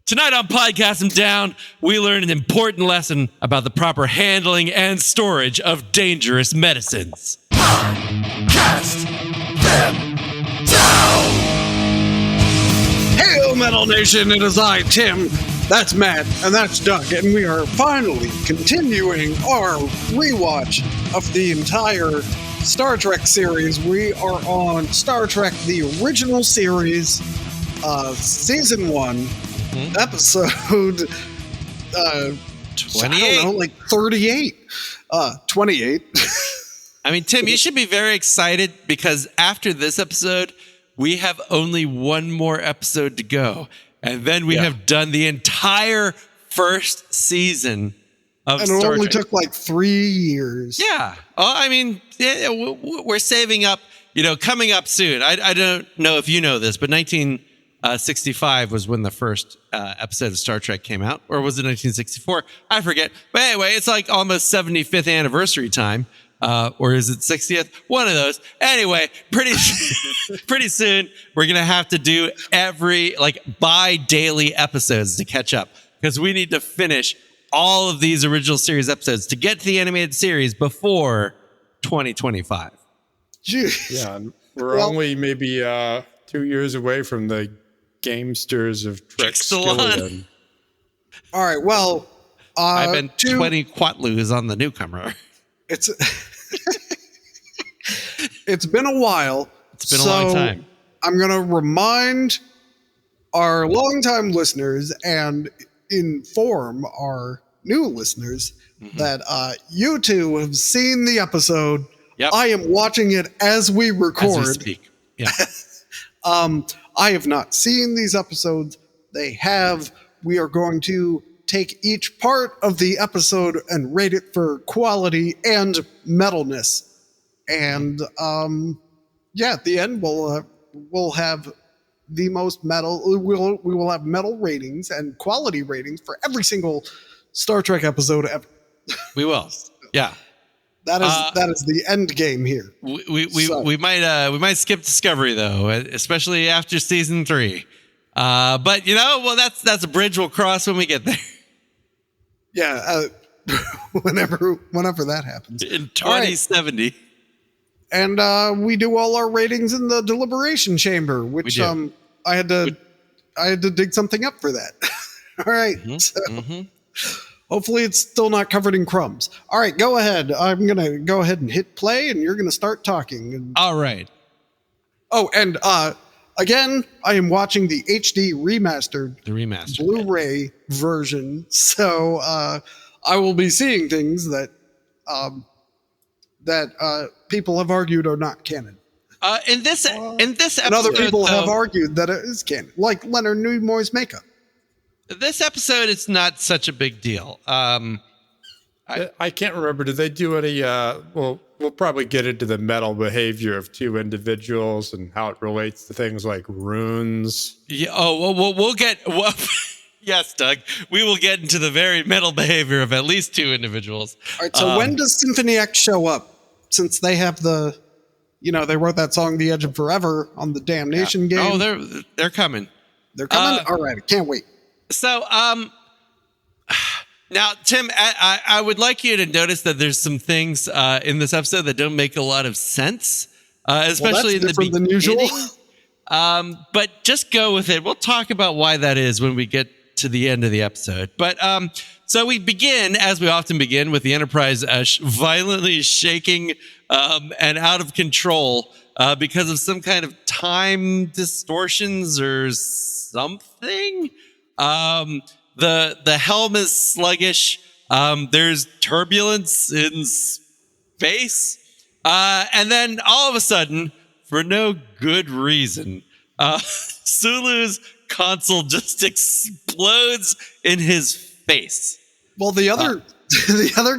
Tonight on Podcast 'em Down, we learn an important lesson about the proper handling and storage of dangerous medicines. Cast them down! Hail, Metal Nation! It is I, Tim. That's Matt, and that's Doug, and we are finally continuing our rewatch of the entire Star Trek series. We are on Star Trek, the original series, Season 1, episode 28. I don't know, like 38. 28. I mean, Tim, you should be very excited because after this episode, we have only one more episode to go. And then we have done the entire first season of Star Trek. And it only took like 3 years. Yeah. Oh, I mean, we're saving up, coming up soon. I don't know if you know this, but 1965 was when the first episode of Star Trek came out. Or was it 1964? I forget. But anyway, it's like almost 75th anniversary time. Or is it 60th? One of those. Anyway, pretty soon, we're going to have to do bi-daily episodes to catch up because we need to finish all of these original series episodes to get to the animated series before 2025. Jeez. Yeah, we're only maybe 2 years away from the gamesters of Trek Skillion. All right, well, I've been 20 Quatloos on the newcomer. It's been a while. It's been a long time. I'm going to remind our longtime listeners and inform our new listeners that you two have seen the episode. Yep. I am watching it as we record. As we speak. Yeah. I have not seen these episodes. They have. We are going to take each part of the episode and rate it for quality and metalness. And at the end we'll have the most metal. We will have metal ratings and quality ratings for every single Star Trek episode ever. We will. Yeah. That is the end game here. We might skip Discovery though, especially after season 3. But that's a bridge we'll cross when we get there. Yeah, whenever that happens. In 2070. Right. And we do all our ratings in the deliberation chamber, which I had to dig something up for that. All right. Hopefully it's still not covered in crumbs. All right, go ahead. I'm going to go ahead and hit play, and you're going to start talking. All right. Oh, and again, I am watching the HD remastered Blu-ray version, so I will be seeing things that people have argued are not canon. In this episode, and other people have argued that it is canon, like Leonard Nimoy's makeup. This episode is not such a big deal. I can't remember. Did they do any? We'll probably get into the metal behavior of two individuals and how it relates to things like runes. Yeah. Oh, well, we'll get. Well, yes, Doug. We will get into the very metal behavior of at least two individuals. All right. So when does Symphony X show up? Since they have they wrote that song "The Edge of Forever" on the Damnation game. Oh, they're coming. They're coming. All right. I can't wait. So, now, Tim, I would like you to notice that there's some things in this episode that don't make a lot of sense, especially in the beginning. Than usual. But just go with it. We'll talk about why that is when we get to the end of the episode. But so we begin, as we often begin, with the Enterprise violently shaking and out of control because of some kind of time distortions or something. The helm is sluggish. There's turbulence in space. And then all of a sudden, for no good reason, Sulu's console just explodes in his face. Well, the other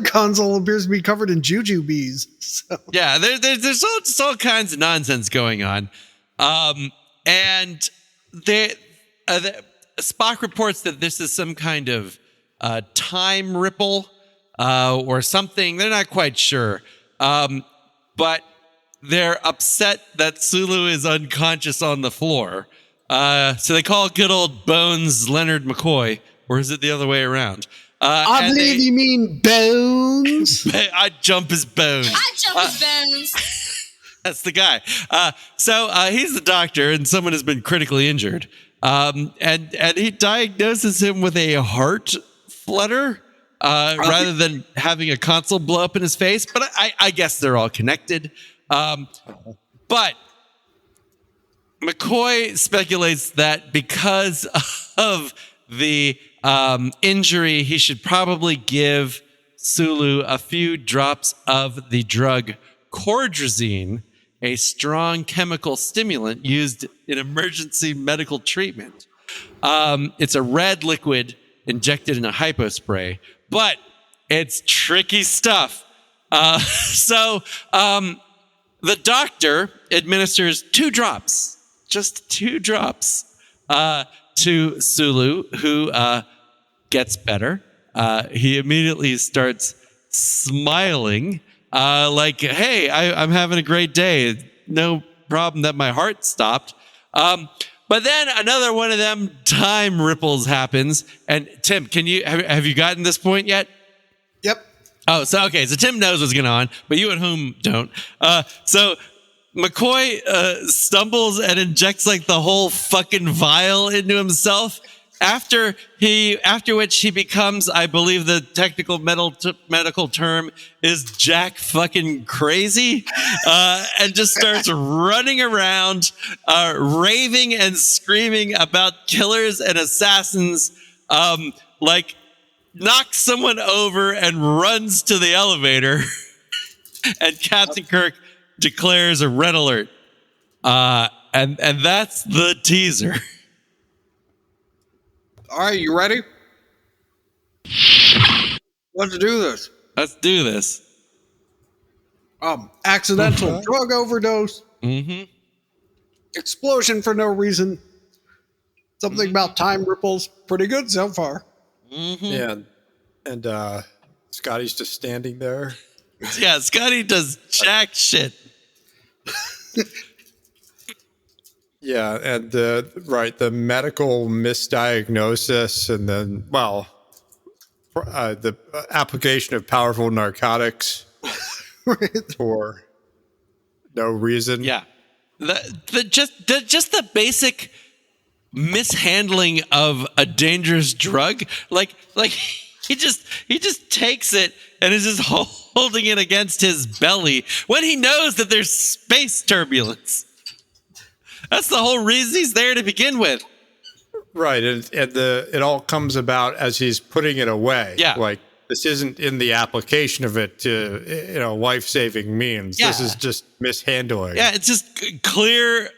console appears to be covered in jujubes. So. Yeah, there's all kinds of nonsense going on. And Spock reports that this is some kind of time ripple or something. They're not quite sure. But they're upset that Sulu is unconscious on the floor. So they call good old Bones Leonard McCoy, or is it the other way around? I believe you mean Bones. I'd jump his bones. That's the guy. So he's the doctor, and someone has been critically injured. And he diagnoses him with a heart flutter rather than having a console blow up in his face. But I guess they're all connected. But McCoy speculates that because of the injury, he should probably give Sulu a few drops of the drug cordrazine, a strong chemical stimulant used in emergency medical treatment. It's a red liquid injected in a hypospray, but it's tricky stuff. So the doctor administers 2 drops, just 2 drops, to Sulu, who gets better. He immediately starts smiling, like, hey, I'm having a great day. No problem that my heart stopped. But then another one of them time ripples happens. And Tim, have you gotten this point yet? Yep. Oh, so Tim knows what's going on, but you at home don't. So McCoy stumbles and injects like the whole fucking vial into himself. After which he becomes, I believe the technical medical term is jack fucking crazy, and just starts running around, raving and screaming about killers and assassins, like knocks someone over and runs to the elevator, and Captain Kirk declares a red alert, and that's the teaser. All right, you ready? Let's do this. Let's do this. Accidental drug overdose. Mm-hmm. Explosion for no reason. Something about time ripples. Pretty good so far. Mm-hmm. Yeah, and Scotty's just standing there. Yeah, Scotty does jack shit. Yeah, and the medical misdiagnosis, and then the application of powerful narcotics for no reason. Yeah, just the basic mishandling of a dangerous drug. Like he just takes it and is just holding it against his belly when he knows that there's space turbulence. That's the whole reason he's there to begin with. Right, and it all comes about as he's putting it away. Yeah. Like, this isn't in the application of it to, life-saving means. Yeah. This is just mishandling. Yeah, it's just clear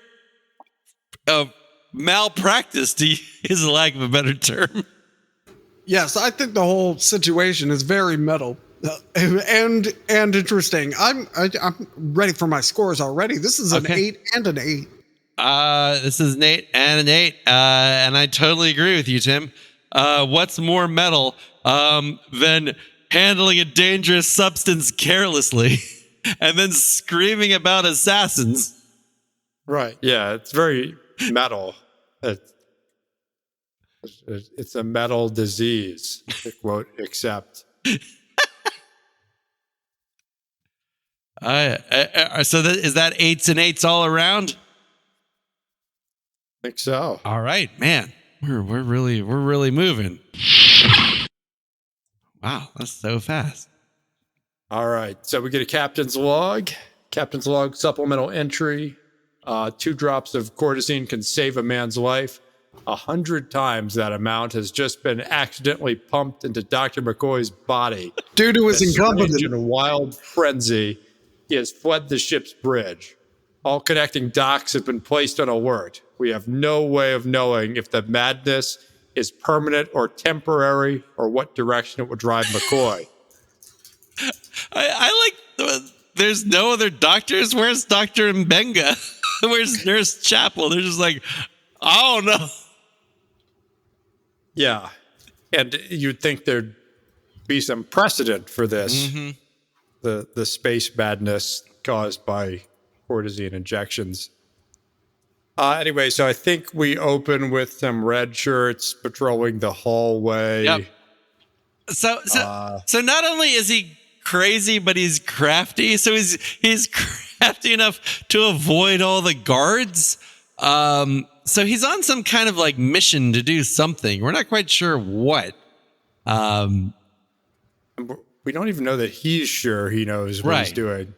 malpractice, to use a lack of a better term. Yes, I think the whole situation is very metal and interesting. I'm ready for my scores already. This is an 8 and an 8. This is an 8 and an 8, and I totally agree with you, Tim. What's more metal than handling a dangerous substance carelessly and then screaming about assassins? Right. Yeah, it's very metal. It's a metal disease. It won't accept. So is that 8s and 8s all around? I think so. All right, man. We're really moving. Wow, that's so fast. All right. So we get a captain's log. Captain's log supplemental entry. 2 drops of cordazine can save a man's life. 100 times that amount has just been accidentally pumped into Dr. McCoy's body. Due to his incompetence. In a wild frenzy, he has fled the ship's bridge. All connecting docks have been placed on alert. We have no way of knowing if the madness is permanent or temporary, or what direction it will drive McCoy. I like there's no other doctors. Where's Dr. Mbenga? Where's Nurse Chapel? They're just like, oh no. Yeah. And you'd think there'd be some precedent for this. Mm-hmm. The space madness caused by cordazine injections. Anyway, so I think we open with some red shirts patrolling the hallway. Yep. So not only is he crazy, but he's crafty. So he's crafty enough to avoid all the guards. So he's on some kind of like mission to do something. We're not quite sure what. We don't even know that he's sure he knows what he's doing.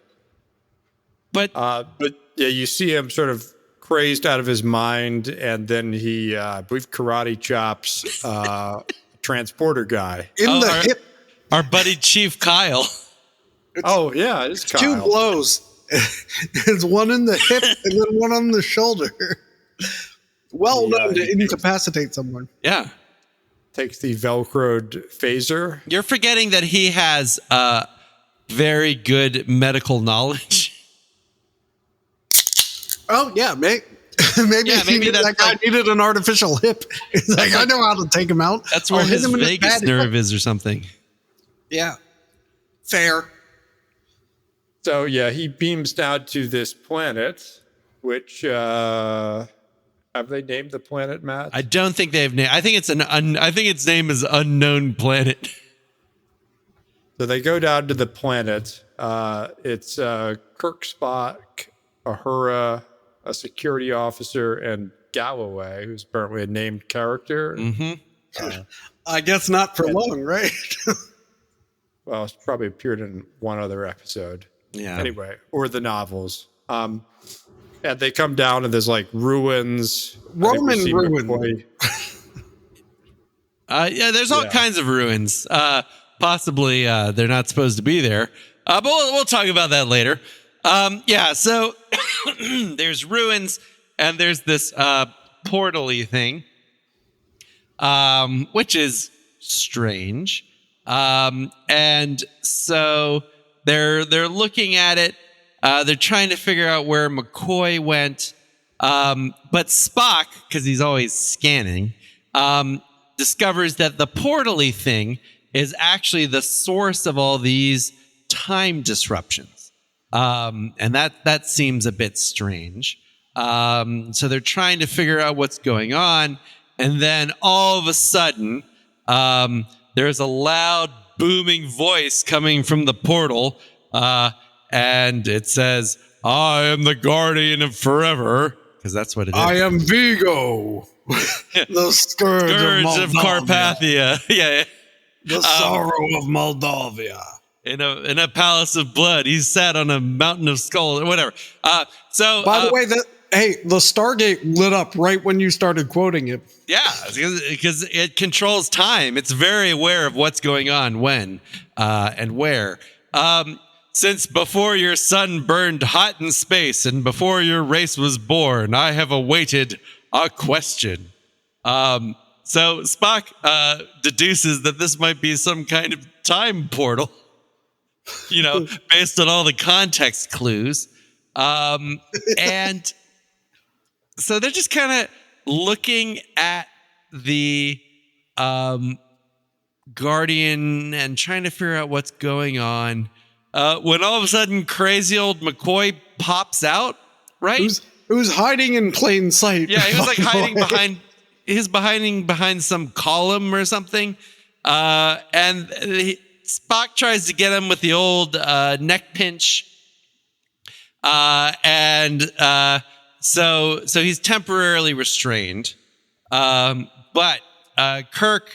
But yeah, you see him sort of crazed out of his mind, and then he, I believe, karate chops transporter guy in the hip. Our buddy Chief Kyle. Yeah, it's Kyle. 2 blows. There's one in the hip and then one on the shoulder. Well known to incapacitate someone. Yeah. Takes the Velcroed phaser. You're forgetting that he has very good medical knowledge. Oh, yeah, maybe that guy needed an artificial hip. He's like, I know how to take him out. That's where his vagus nerve is or something. Yeah. Fair. So, yeah, he beams down to this planet, which, have they named the planet, Matt? I don't think they've named. I think it's I think its name is Unknown Planet. So they go down to the planet. It's Kirk, Spock, Uhura, a security officer, and Galloway, who's apparently a named character. Mm-hmm. I guess not for long, right? Well, it's probably appeared in one other episode. Yeah. Anyway, or the novels. And they come down and there's like ruins. Roman ruins. Yeah, there's all kinds of ruins. Possibly they're not supposed to be there. But we'll talk about that later. So there's ruins and there's this portal-y thing, which is strange. And so they're looking at it. They're trying to figure out where McCoy went. But Spock, because he's always scanning, discovers that the portal-y thing is actually the source of all these time disruptions. And that seems a bit strange. So they're trying to figure out what's going on. And then all of a sudden, there's a loud booming voice coming from the portal. And it says, I am the guardian of forever. Because that's what it is. I am Vigo, the scourge of Carpathia. Yeah. The sorrow of Moldavia. In a palace of blood. He's sat on a mountain of skulls or whatever. By the way, the Stargate lit up right when you started quoting it. Yeah, because it controls time. It's very aware of what's going on when and where. Since before your sun burned hot in space and before your race was born, I have awaited a question. So Spock deduces that this might be some kind of time portal, based on all the context clues. And so they're just kind of looking at the Guardian and trying to figure out what's going on. When all of a sudden crazy old McCoy pops out, right? Who's hiding in plain sight. Yeah, he was like hiding behind some column or something. And Spock tries to get him with the old neck pinch. So he's temporarily restrained. But Kirk,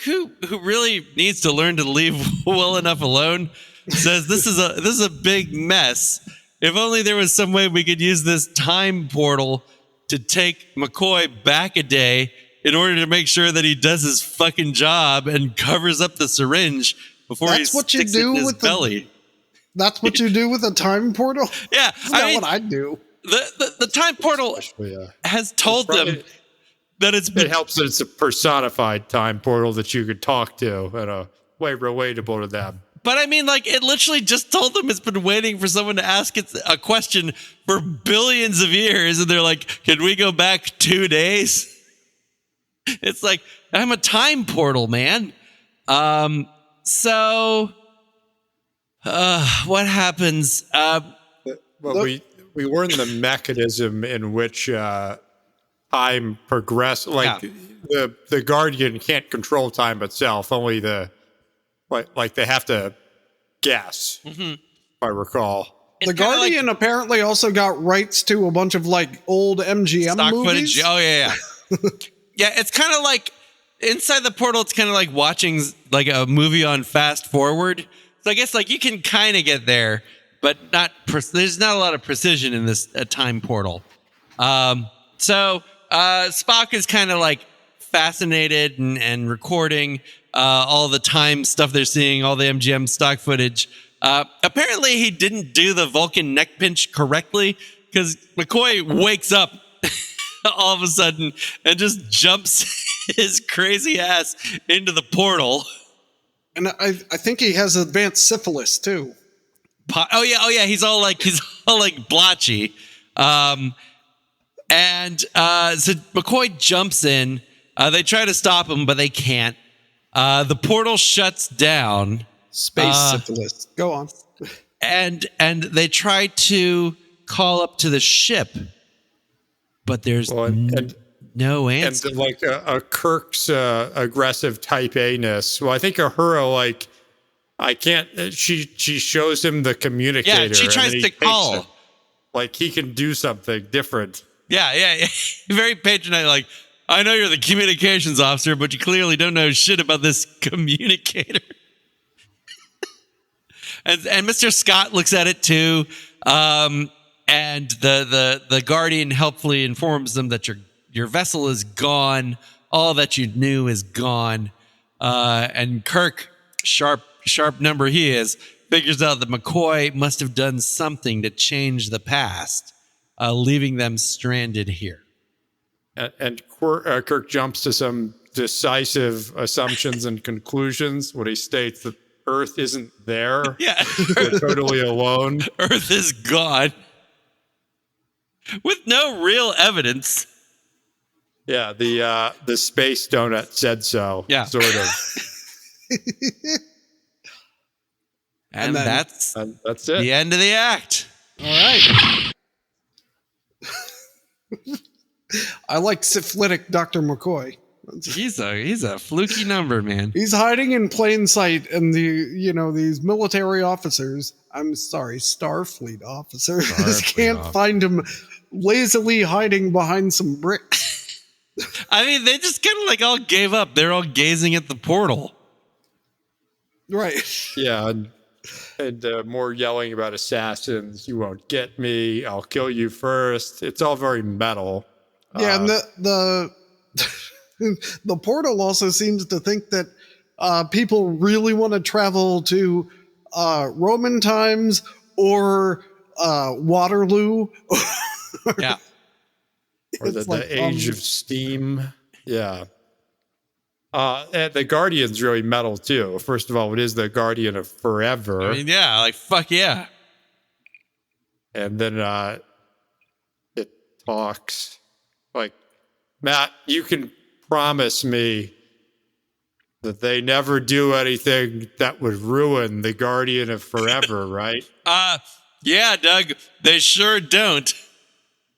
who really needs to learn to leave well enough alone, says this is a big mess. If only there was some way we could use this time portal to take McCoy back a day in order to make sure that he does his fucking job and covers up the syringe before he sticks it in his belly. That's what you do with a time portal? Yeah. That's what I'd do. The time portal has told them that it helps that it's a personified time portal that you could talk to and a way relatable to them. But I mean, like, it literally just told them it's been waiting for someone to ask it a question for billions of years. And they're like, can we go back 2 days? It's like, I'm a time portal, man. What happens? We learn the mechanism in which time progresses. Like the Guardian can't control time itself. Only like they have to guess. If I recall, the Guardian apparently also got rights to a bunch of like old MGM stock movies. footage. Oh yeah. Yeah, it's kind of like inside the portal. It's kind of like watching like a movie on fast forward. So I guess like you can kind of get there, but there's not a lot of precision in this time portal. So Spock is kind of like fascinated and recording all the time stuff they're seeing, all the MGM stock footage. Apparently he didn't do the Vulcan neck pinch correctly because McCoy wakes up all of a sudden and just jumps his crazy ass into the portal. And I think he has advanced syphilis too. Oh yeah, he's all like blotchy. So McCoy jumps in. They try to stop him, but they can't. The portal shuts down. Space syphilis. Go on. And they try to call up to the ship, but there's no answer. And like a Kirk's aggressive type A-ness. Well, I think Uhura, like, I can't. She shows him the communicator. Yeah, she tries to call. It. Like he can do something different. Yeah. Very patronizing. Like, I know you're the communications officer, but you clearly don't know shit about this communicator. and Mr. Scott looks at it too. And the Guardian helpfully informs them that your vessel is gone. All that you knew is gone. And Kirk, sharp number he is, figures out that McCoy must have done something to change the past, leaving them stranded here. And Kirk jumps to some decisive assumptions and conclusions when he states that Earth isn't there. Yeah. We're totally alone. Earth is gone. With no real evidence. Yeah, the space donut said so. Yeah. Sort of. And that's it. The end of the act. All right. I like syphilitic Dr. McCoy. He's a fluky number, man. He's hiding in plain sight, and these military officers, I'm sorry, Starfleet officers, can't find him lazily hiding behind some bricks. I mean, they just kind of like all gave up. They're all gazing at the portal. Right. Yeah, and more yelling about assassins. You won't get me. I'll kill you first. It's all very metal. Yeah, and the portal also seems to think that people really want to travel to Roman times or Waterloo. Yeah. Or the age of steam. Yeah. And the Guardian's really metal, too. First of all, it is the Guardian of Forever. I mean, yeah, like, fuck yeah. And then it talks. Like, Matt, you can promise me that they never do anything that would ruin the Guardian of Forever, right? Yeah, Doug, they sure don't.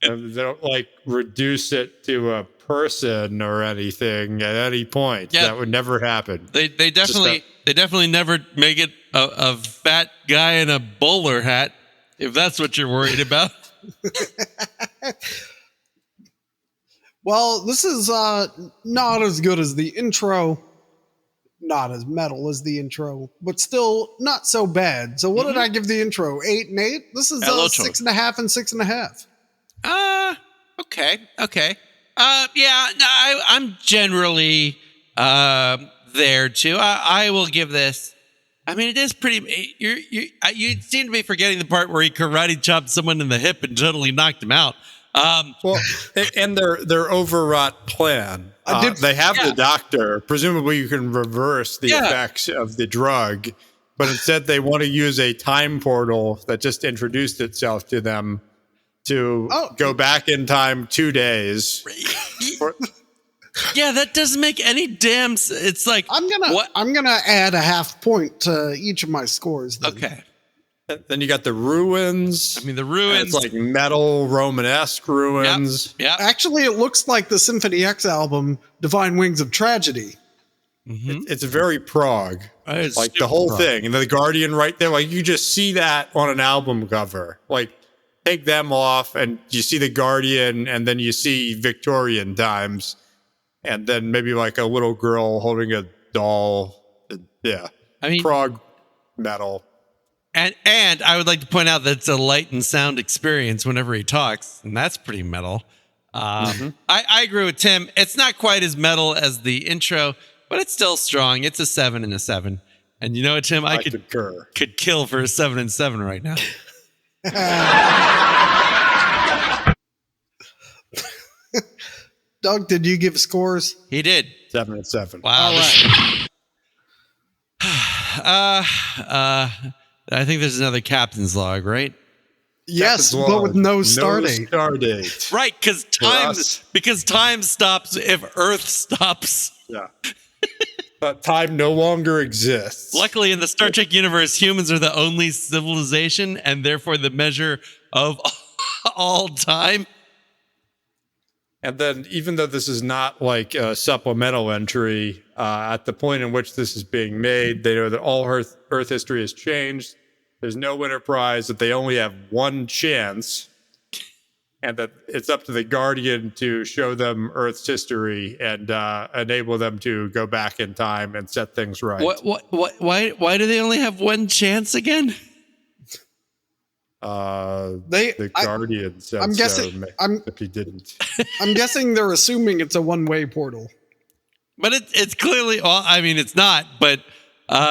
And they don't, like, reduce it to a person or anything at any point. Yeah. That would never happen. They definitely never make it a fat guy in a bowler hat, if that's what you're worried about. Well, this is not as good as the intro, not as metal as the intro, but still not so bad. So what did I give the intro? 8 and 8? This is 6.5 and 6.5. Okay. Yeah, no, I'm generally there too. I will give this. I mean, it is pretty. You seem to be forgetting the part where he karate chopped someone in the hip and totally knocked him out. Well, and their overwrought plan. They have the doctor. Presumably, you can reverse the effects of the drug, but instead they want to use a time portal that just introduced itself to them to go back in time 2 days. Yeah, that doesn't make any damn sense. It's like I'm gonna add a half point to each of my scores. Then. Okay. And then you got the ruins. I mean, the ruins. It's like metal Romanesque ruins. Yep. Actually, it looks like the Symphony X album, Divine Wings of Tragedy. Mm-hmm. It's very prog. It's like the whole prog. thing. And the Guardian right there. Like you just see that on an album cover. Like take them off and you see the Guardian and then you see Victorian times. And then maybe like a little girl holding a doll. Yeah. I mean, prog metal. And I would like to point out that it's a light and sound experience whenever he talks, and that's pretty metal. I agree with Tim. It's not quite as metal as the intro, but it's still strong. It's a 7 and a 7. And you know what, Tim? I could kill for a 7 and 7 right now. Doug, did you give scores? He did. 7 and 7. Wow. All right. I think there's another captain's log, right? Yes, but with no star date. Right, because time stops if Earth stops. Yeah. But time no longer exists. Luckily, in the Star Trek universe, humans are the only civilization and therefore the measure of all time. And then, even though this is not like a supplemental entry, at the point in which this is being made, they know that all Earth history has changed. There's no Enterprise, that they only have one chance, and that it's up to the Guardian to show them Earth's history and enable them to go back in time and set things right. Why do they only have one chance again? The Guardian said I'm guessing, if he didn't. I'm guessing they're assuming it's a one-way portal. But it's clearly, well, I mean, it's not, but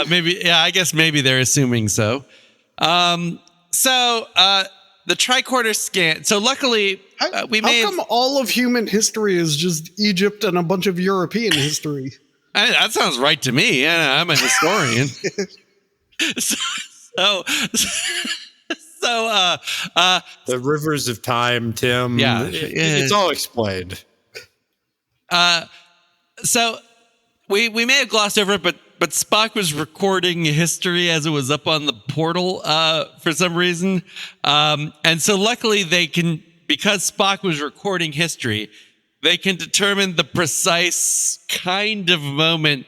maybe, yeah, I guess maybe they're assuming so. The tricorder scan. So luckily, How come all of human history is just Egypt and a bunch of European history? That sounds right to me. Yeah, I'm a historian. The rivers of time, Tim. Yeah, it's all explained. So we may have glossed over it, but Spock was recording history as it was up on the portal for some reason, and so luckily they can, because Spock was recording history, they can determine the precise kind of moment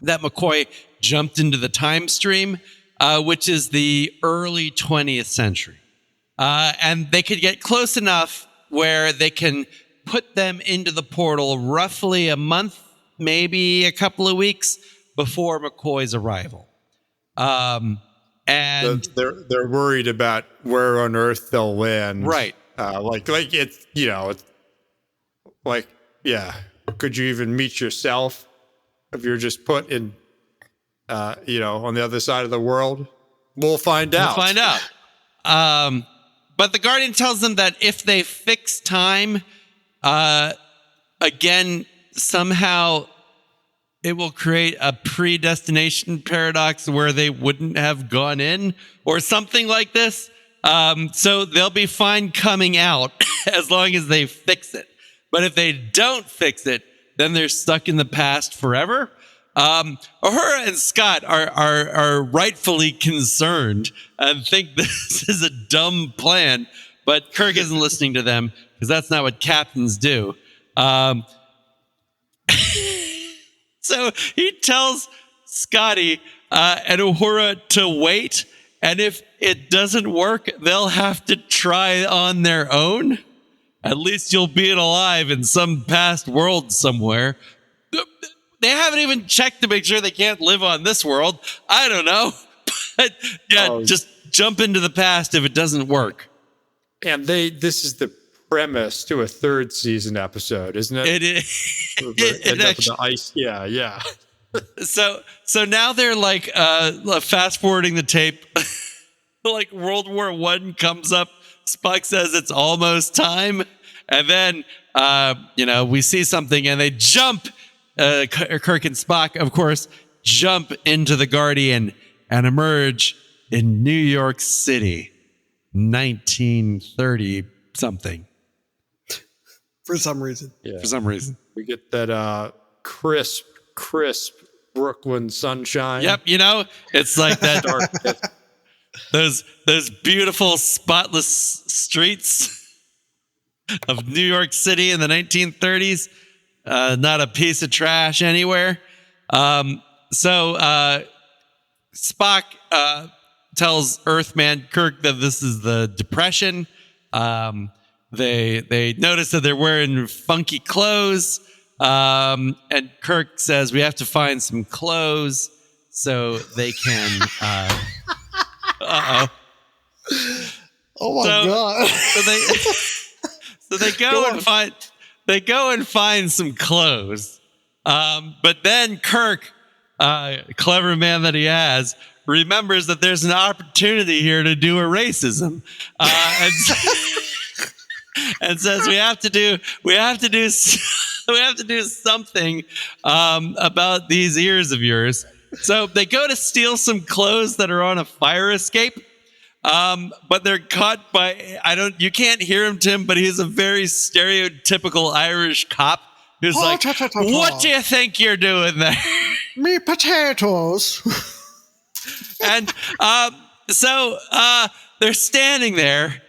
that McCoy jumped into the time stream, which is the early 20th century. And they could get close enough where they can put them into the portal roughly a month, maybe a couple of weeks before McCoy's arrival. And they're worried about where on Earth they'll land. Right. Like it's, it's like, yeah. Could you even meet yourself if you're just put in, on the other side of the world? We'll find out. But the Guardian tells them that if they fix time, again, somehow it will create a predestination paradox where they wouldn't have gone in or something like this. So they'll be fine coming out as long as they fix it. But if they don't fix it, then they're stuck in the past forever. Uhura and Scott are rightfully concerned and think this is a dumb plan, but Kirk isn't listening to them because that's not what captains do. So he tells Scotty and Uhura to wait, and if it doesn't work, they'll have to try on their own. At least you'll be alive in some past world somewhere. They haven't even checked to make sure they can't live on this world. I don't know. But yeah, just jump into the past if it doesn't work. And this is the premise to a third season episode, isn't it? It is. It actually, the ice. Yeah. So now they're like fast forwarding the tape. Like World War I comes up. Spock says it's almost time. And then, we see something and they jump. Kirk and Spock, of course, jump into the Guardian and emerge in New York City, 1930 something. For some reason. Yeah. For some reason. We get that crisp Brooklyn sunshine. Yep, it's like that dark. those beautiful spotless streets of New York City in the 1930s. Not a piece of trash anywhere. So Spock tells Earthman Kirk that this is the Depression. They notice that they're wearing funky clothes. And Kirk says we have to find some clothes so they can. Oh my god! So they go and find some clothes. But then Kirk, clever man that he has, remembers that there's an opportunity here to do a racism, and says we have to do something about these ears of yours. So they go to steal some clothes that are on a fire escape. But they're caught by, you can't hear him, Tim, but he's a very stereotypical Irish cop who's like, what do you think you're doing there? Me potatoes. And so they're standing there.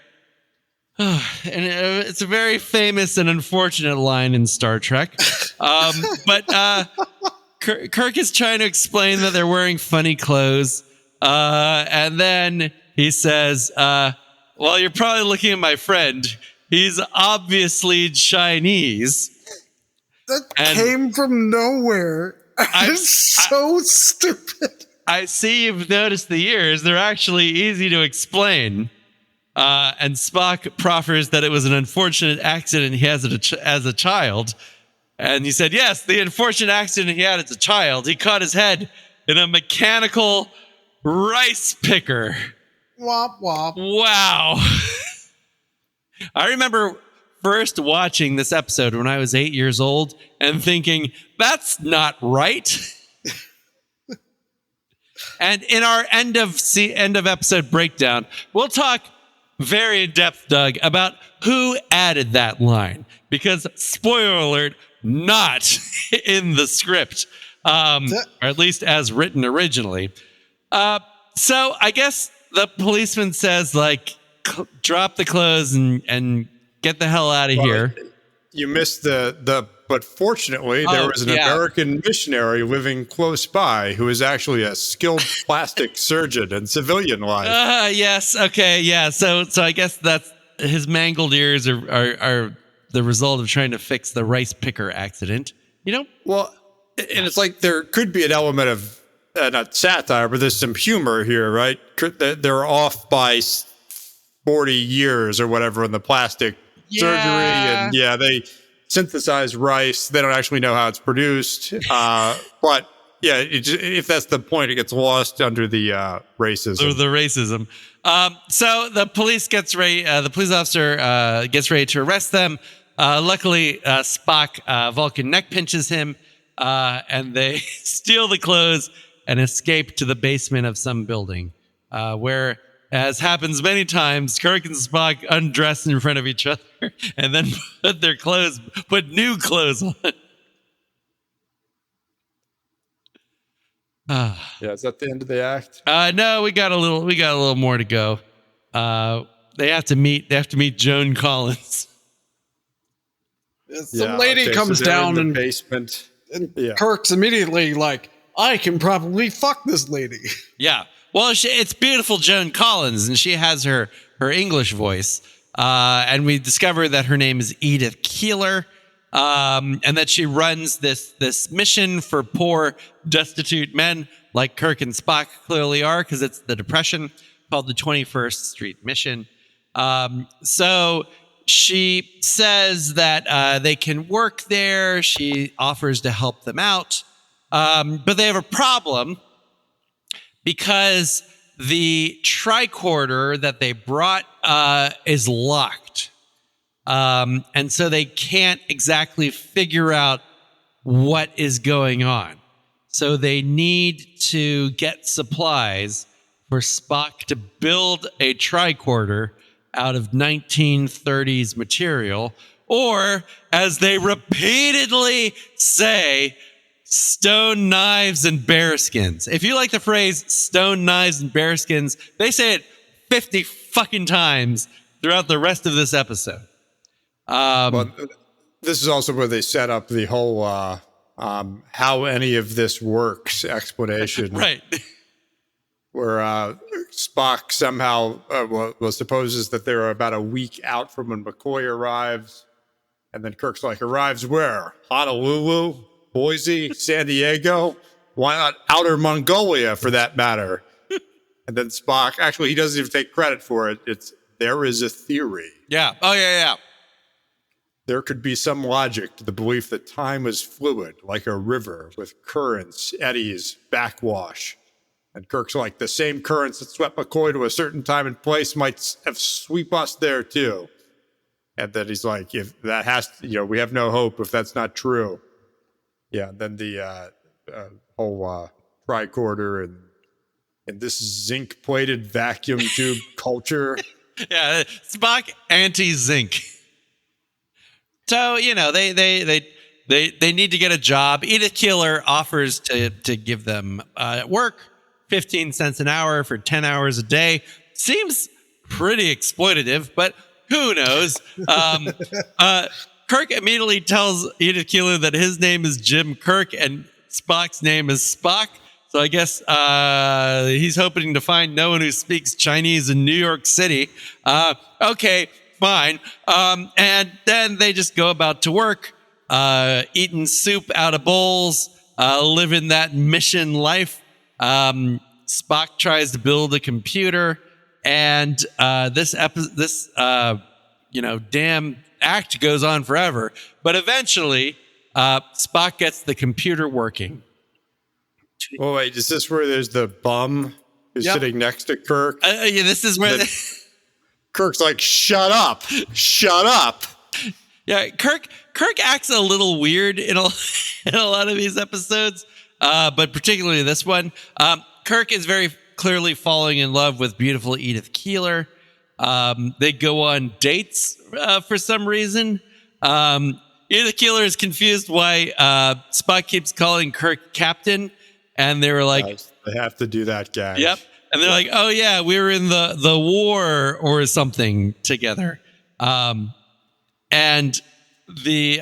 And it's a very famous and unfortunate line in Star Trek. But Kirk is trying to explain that they're wearing funny clothes. And then he says, well, you're probably looking at my friend. He's obviously Chinese. That came from nowhere. It's so stupid. I see you've noticed the ears. They're actually easy to explain. And Spock proffers that it was an unfortunate accident he has as a child. And he said, yes, the unfortunate accident he had as a child. He caught his head in a mechanical rice picker. Womp womp. Wow. I remember first watching this episode when I was 8 years old and thinking, that's not right. And in our end of episode breakdown, we'll talk very in depth, Doug, about who added that line. Because, spoiler alert, not in the script, or at least as written originally. So I guess the policeman says, like, drop the clothes and get the hell out of here. You missed but fortunately, there was an American missionary living close by who is actually a skilled plastic surgeon in civilian life. Yes. Okay. Yeah. So I guess that's his mangled ears are the result of trying to fix the rice picker accident. You know? Well, and it's like there could be an element of not satire, but there's some humor here, right? They're off by 40 years or whatever in the plastic surgery, and they synthesize rice. They don't actually know how it's produced, but if that's the point, it gets lost under the racism. The racism. So the police the police officer gets ready to arrest them. Luckily, Spock Vulcan neck pinches him, and they steal the clothes and escape to the basement of some building, where, as happens many times, Kirk and Spock undress in front of each other and then put new clothes on. Is that the end of the act? No, we got a little more to go. They have to meet Joan Collins. Some lady comes down in the basement, and Kirk's immediately like, I can probably fuck this lady. Yeah. Well, it's beautiful Joan Collins, and she has her English voice. And we discover that her name is Edith Keeler, and that she runs this mission for poor, destitute men like Kirk and Spock clearly are, because it's the Depression, called the 21st Street Mission. So she says that they can work there. She offers to help them out. But they have a problem, because the tricorder that they brought is locked. And so they can't exactly figure out what is going on. So they need to get supplies for Spock to build a tricorder out of 1930s material, or, as they repeatedly say, stone, knives, and bearskins. If you like the phrase stone, knives, and bearskins, they say it 50 fucking times throughout the rest of this episode. Well, this is also where they set up the whole how any of this works explanation. Right. Where Spock somehow supposes that they're about a week out from when McCoy arrives. And then Kirk's like, arrives where? Honolulu? Boise? San Diego? Why not outer Mongolia, for that matter? And then Spock, actually, he doesn't even take credit for it. There is a theory. Yeah. Oh, yeah. There could be some logic to the belief that time is fluid, like a river with currents, eddies, backwash. And Kirk's like, the same currents that swept McCoy to a certain time and place might have sweep us there too. And then he's like, if that has to, we have no hope if that's not true. Yeah. And then the whole tricorder and this zinc-plated vacuum tube culture. Yeah, Spock anti-zinc. So, they need to get a job. Edith Keeler offers to give them work, 15 cents an hour for 10 hours a day. Seems pretty exploitative, but who knows? Kirk immediately tells Edith Keeler that his name is Jim Kirk and Spock's name is Spock. So I guess he's hoping to find no one who speaks Chinese in New York City. Okay, fine. And then they just go about to work, eating soup out of bowls, living that mission life. Spock tries to build a computer, and this damn act goes on forever. But eventually, Spock gets the computer working. Oh, wait, is this where there's the bum who's sitting next to Kirk? Yeah, this is where Kirk's like, shut up. Yeah, Kirk acts a little weird in a lot of these episodes, but particularly this one. Kirk is very clearly falling in love with beautiful Edith Keeler. They go on dates for some reason. Edith Keeler is confused why Spock keeps calling Kirk Captain. And they were like, they have to do that, guys. Yep. And they're like, oh yeah, we were in the war or something together. And he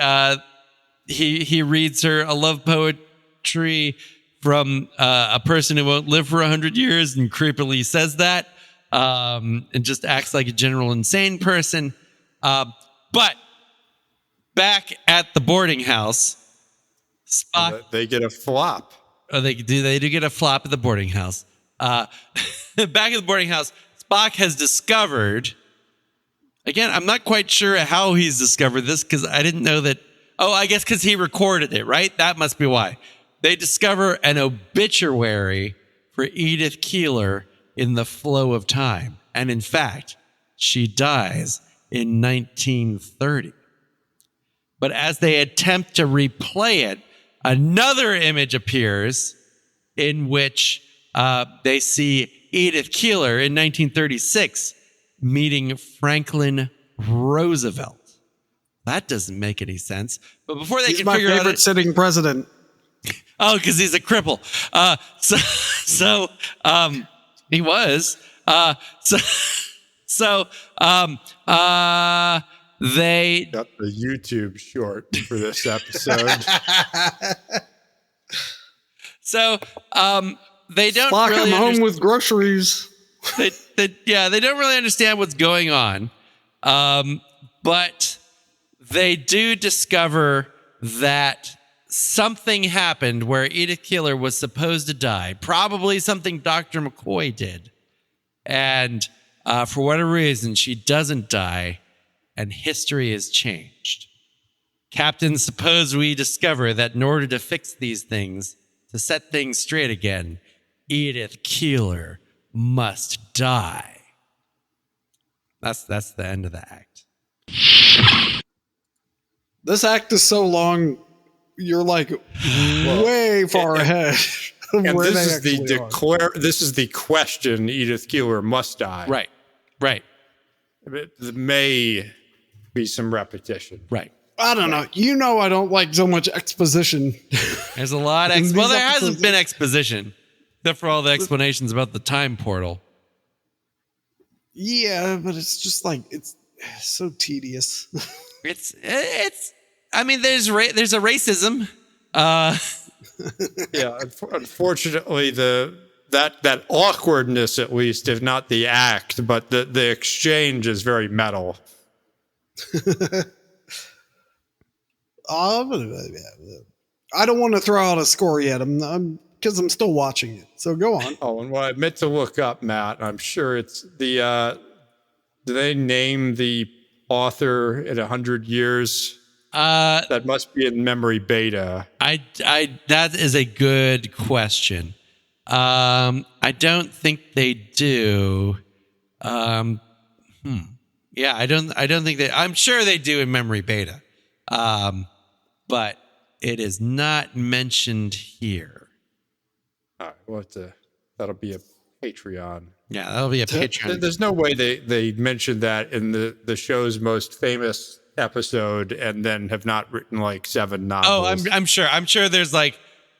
reads her a love poetry from a person who won't live for 100 years and creepily says that, and just acts like a general insane person. But back at the boarding house, Spock, they get a flop. Oh, they do get a flop at the boarding house. Back at the boarding house, Spock has discovered. Again, I'm not quite sure how he's discovered this because I didn't know that. Oh, I guess because he recorded it, right? That must be why. They discover an obituary for Edith Keeler in the flow of time. And in fact, she dies in 1930. But as they attempt to replay it, another image appears in which they see Edith Keeler in 1936 meeting Franklin Roosevelt. That doesn't make any sense. But before they he's can my figure out favorite sitting president. Oh, because he's a cripple. He was. They got the YouTube short for this episode. They don't Spock, really I'm home with groceries. They don't really understand what's going on. But they do discover that something happened where Edith Keeler was supposed to die. Probably something Dr. McCoy did. And for whatever reason, she doesn't die. And history has changed. Captain, suppose we discover that in order to fix these things, to set things straight again, Edith Keeler must die. That's the end of the act. This act is so long, you're like way far ahead. And this is the question: Edith Keeler must die. Right. It may be some repetition. Right. I don't know. You know I don't like so much exposition. There's a lot of well, there hasn't been exposition, except for all the explanations about the time portal. Yeah, but it's just like it's so tedious. It's. I mean, there's a racism. Yeah, unfortunately, that awkwardness, at least, if not the act, but the exchange is very metal. I don't want to throw out a score yet. Because I'm still watching it. So go on. Oh, and what I meant to look up, Matt, I'm sure it's the. Do they name the author in 100 years? That must be in memory beta. That is a good question. I don't think they do. Yeah, I don't think they. I'm sure they do in memory beta. But it is not mentioned here. All right, well, that'll be a Patreon. Yeah, that'll be a Patreon. There's no way they mentioned that in the show's most famous episode and then have not written like 7 novels. Oh, I'm sure. I'm sure there's like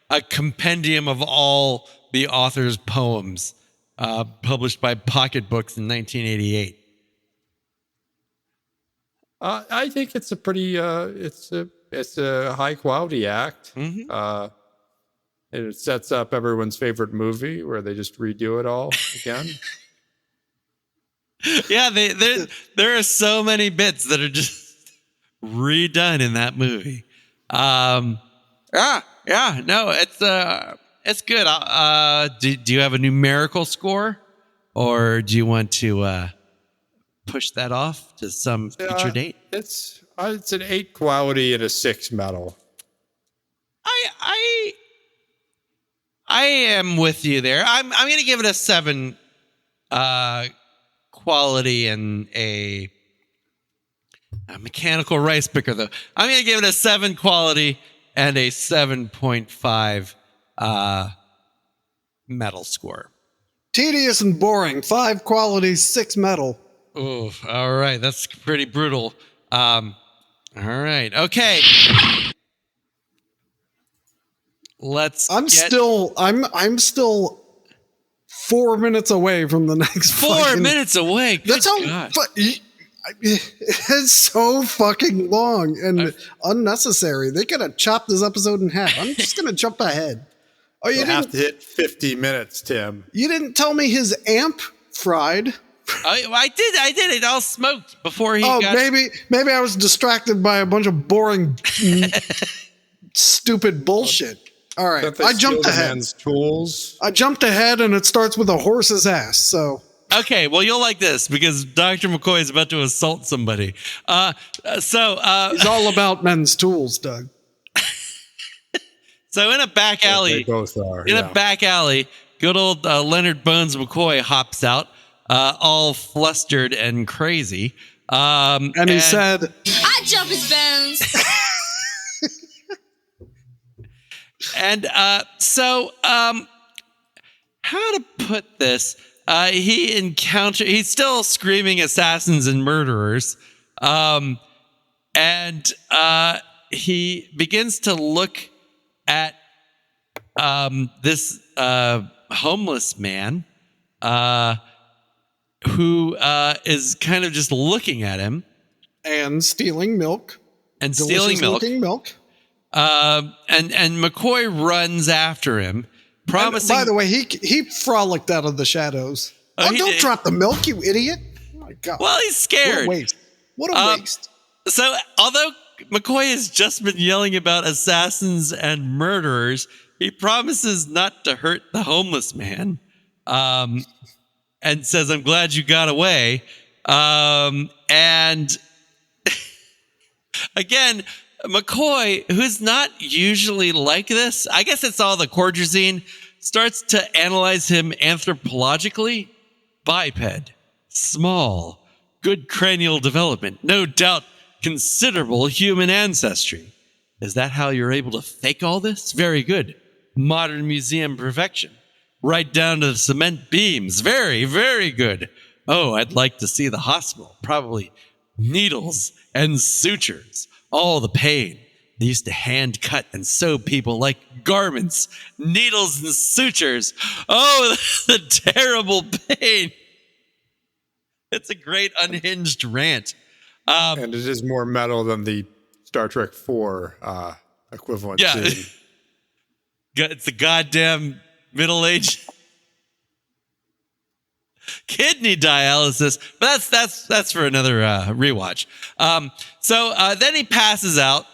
a compendium of all the author's poems published by Pocket Books in 1988. I think it's a pretty it's a high quality act. Mm-hmm. It sets up everyone's favorite movie where they just redo it all again. Yeah, there are so many bits that are just redone in that movie. No, it's good. Do you have a numerical score, or do you want to push that off to some future date? It's an 8 quality and a 6 metal. I am with you there. I'm going to give it a 7 quality and a mechanical rice picker, though. I'm going to give it a 7 quality and a 7.5 metal score. Tedious and boring. 5 quality, 6 metal. Oh, all right. That's pretty brutal. All right. Okay. I'm still 4 minutes away from the next 4 minutes away. That's how it's so fucking long and unnecessary. They could have chopped this episode in half. I'm just gonna jump ahead. Oh, you didn't have to hit 50 minutes, Tim. You didn't tell me his amp fried. I did. It all smoked before he got... maybe I was distracted by a bunch of boring, stupid bullshit. All right, I jumped ahead. Tools. I jumped ahead, and it starts with a horse's ass. So okay, well, you'll like this because Dr. McCoy is about to assault somebody. He's all about men's tools, Doug. So in a back alley, they both are. A back alley, good old Leonard Bones McCoy hops out, all flustered and crazy, and he said, "I jump his bones." And how to put this? He's still screaming assassins and murderers. And he begins to look at this homeless man who is kind of just looking at him. And stealing milk. And stealing milk. And McCoy runs after him, promising. And by the way, he frolicked out of the shadows. Don't drop the milk, you idiot! Oh my God. Well, he's scared. What a waste! So, although McCoy has just been yelling about assassins and murderers, he promises not to hurt the homeless man, and says, "I'm glad you got away." And again, McCoy, who's not usually like this, I guess it's all the Cordrazine, starts to analyze him anthropologically. Biped, small, good cranial development, no doubt considerable human ancestry. Is that how you're able to fake all this? Very good. Modern museum perfection. Right down to the cement beams. Very, very good. Oh, I'd like to see the hospital. Probably needles and sutures. all the pain. They used to hand cut and sew people like garments, needles and sutures. Oh, the terrible pain. It's a great unhinged rant. And it is more metal than the Star Trek 4 equivalent scene. It's a goddamn middle-aged kidney dialysis. But that's for another rewatch. So then he passes out,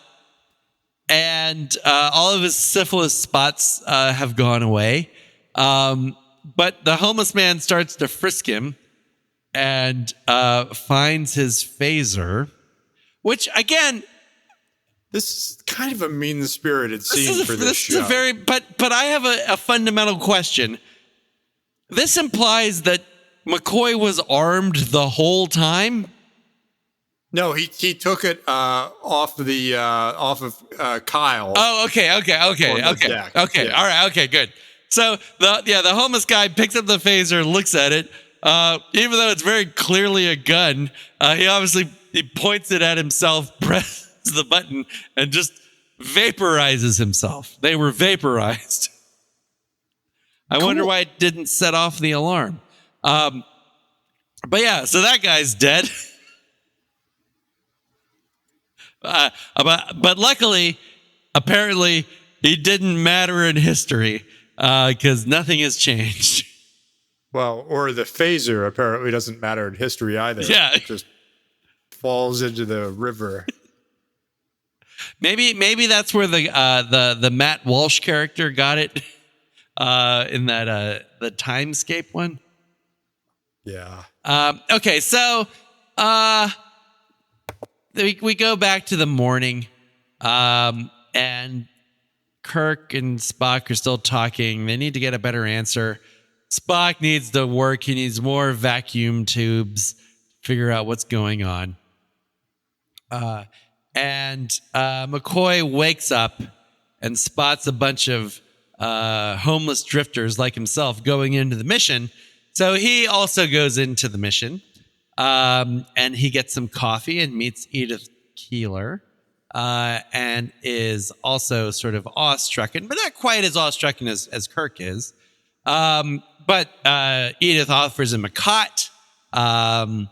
and all of his syphilis spots have gone away. But the homeless man starts to frisk him and finds his phaser, which, again, this is kind of a mean-spirited scene for this show. But I have a fundamental question. This implies that McCoy was armed the whole time? No, he took it off of Kyle. Oh, okay. Yeah. All right, okay, good. So the homeless guy picks up the phaser, looks at it. Even though it's very clearly a gun, he points it at himself, presses the button, and just vaporizes himself. They were vaporized. I wonder why it didn't set off the alarm. But yeah, so that guy's dead. But luckily, apparently, he didn't matter in history because nothing has changed. Well, or the phaser apparently doesn't matter in history either. Yeah. It just falls into the river. Maybe that's where the Matt Walsh character got it in that the Timescape one. Yeah. Okay, so we go back to the morning, and Kirk and Spock are still talking. They need to get a better answer. Spock needs to work. He needs more vacuum tubes to figure out what's going on. And McCoy wakes up and spots a bunch of homeless drifters like himself going into the mission. So he also goes into the mission, and he gets some coffee and meets Edith Keeler, and is also sort of awestrucken, but not quite as awestrucken as Kirk is. But Edith offers him a cot and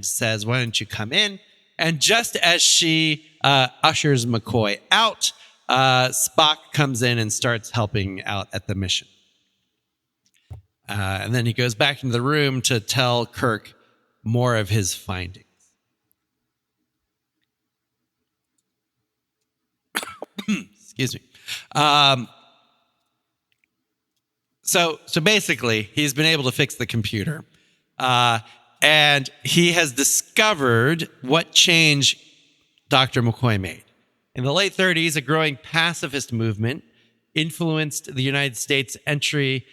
says, "Why don't you come in?" And just as she ushers McCoy out, Spock comes in and starts helping out at the mission. And then he goes back into the room to tell Kirk more of his findings. Excuse me. So basically, he's been able to fix the computer. And he has discovered what change Dr. McCoy made. In the late 30s, a growing pacifist movement influenced the United States' entry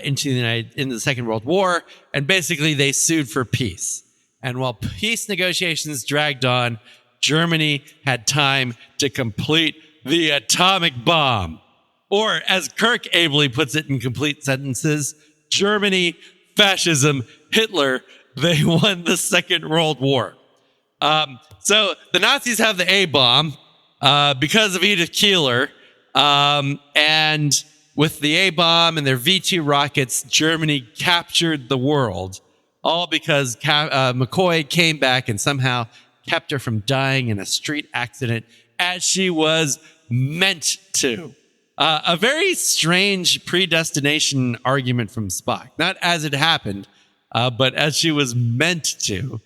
into the Second World War, and basically they sued for peace. And while peace negotiations dragged on, Germany had time to complete the atomic bomb. Or, as Kirk ably puts it in complete sentences, Germany, fascism, Hitler, they won the Second World War. So the Nazis have the A-bomb because of Edith Keeler. And with the A-bomb and their V-2 rockets, Germany captured the world. All because McCoy came back and somehow kept her from dying in a street accident as she was meant to. A very strange predestination argument from Spock. Not as it happened, but as she was meant to.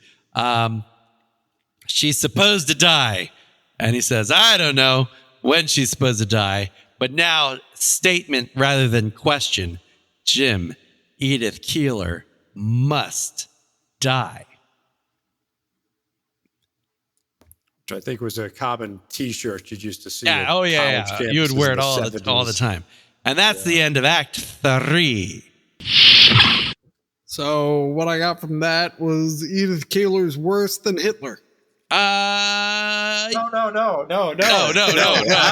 She's supposed to die. And he says, I don't know when she's supposed to die. But now, statement rather than question, Jim, Edith Keeler must die. Which I think was a common T-shirt you used to see. Yeah, yeah. You would wear it all the time. And that's the end of Act 3. So what I got from that was Edith Keeler's worse than Hitler. No.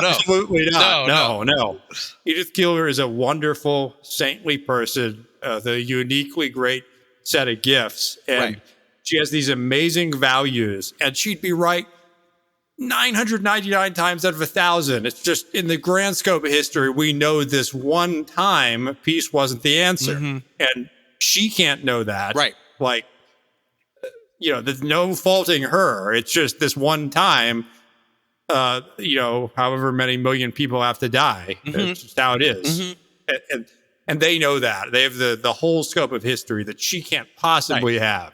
Absolutely not. No. Edith Keeler is a wonderful, saintly person with a uniquely great set of gifts. And she has these amazing values. And she'd be right 999 times out of 1,000. It's just in the grand scope of history, we know this one time peace wasn't the answer. And she can't know that. Right. Like, there's no faulting her. It's just this one time, however many million people have to die. That's just how it is. And they know that. They have the whole scope of history that she can't possibly have.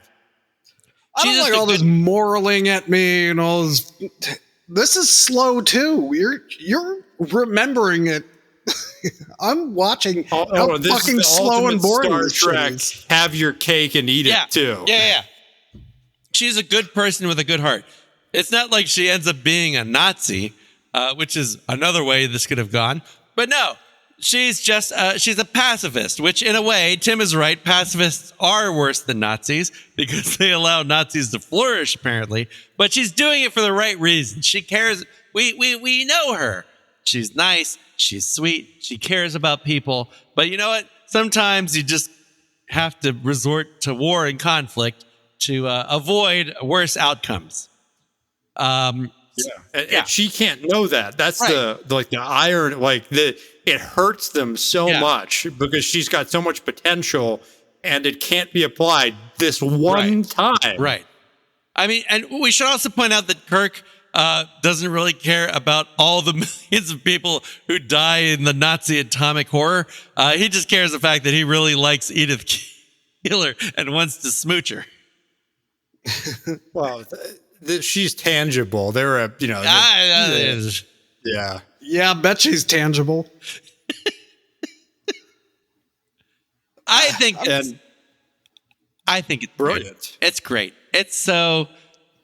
I don't like all this moraling at me and all this. This is slow too. You're remembering it. I'm watching how fucking slow and boring Star this Trek. is. Have your cake and eat it too. Yeah. She's a good person with a good heart. It's not like she ends up being a Nazi, which is another way this could have gone. But no. She's just, she's a pacifist, which in a way, Tim is right. Pacifists are worse than Nazis because they allow Nazis to flourish, apparently. But she's doing it for the right reason. She cares. We know her. She's nice. She's sweet. She cares about people. But you know what? Sometimes you just have to resort to war and conflict to avoid worse outcomes. And she can't know that. That's the iron, it hurts them so much because she's got so much potential and it can't be applied this one time. Right. I mean, and we should also point out that Kirk doesn't really care about all the millions of people who die in the Nazi atomic horror. He just cares the fact that he really likes Edith Keeler and wants to smooch her. Well, she's tangible. They're yeah. Yeah, I bet she's tangible. I think it's brilliant. It's great. It's so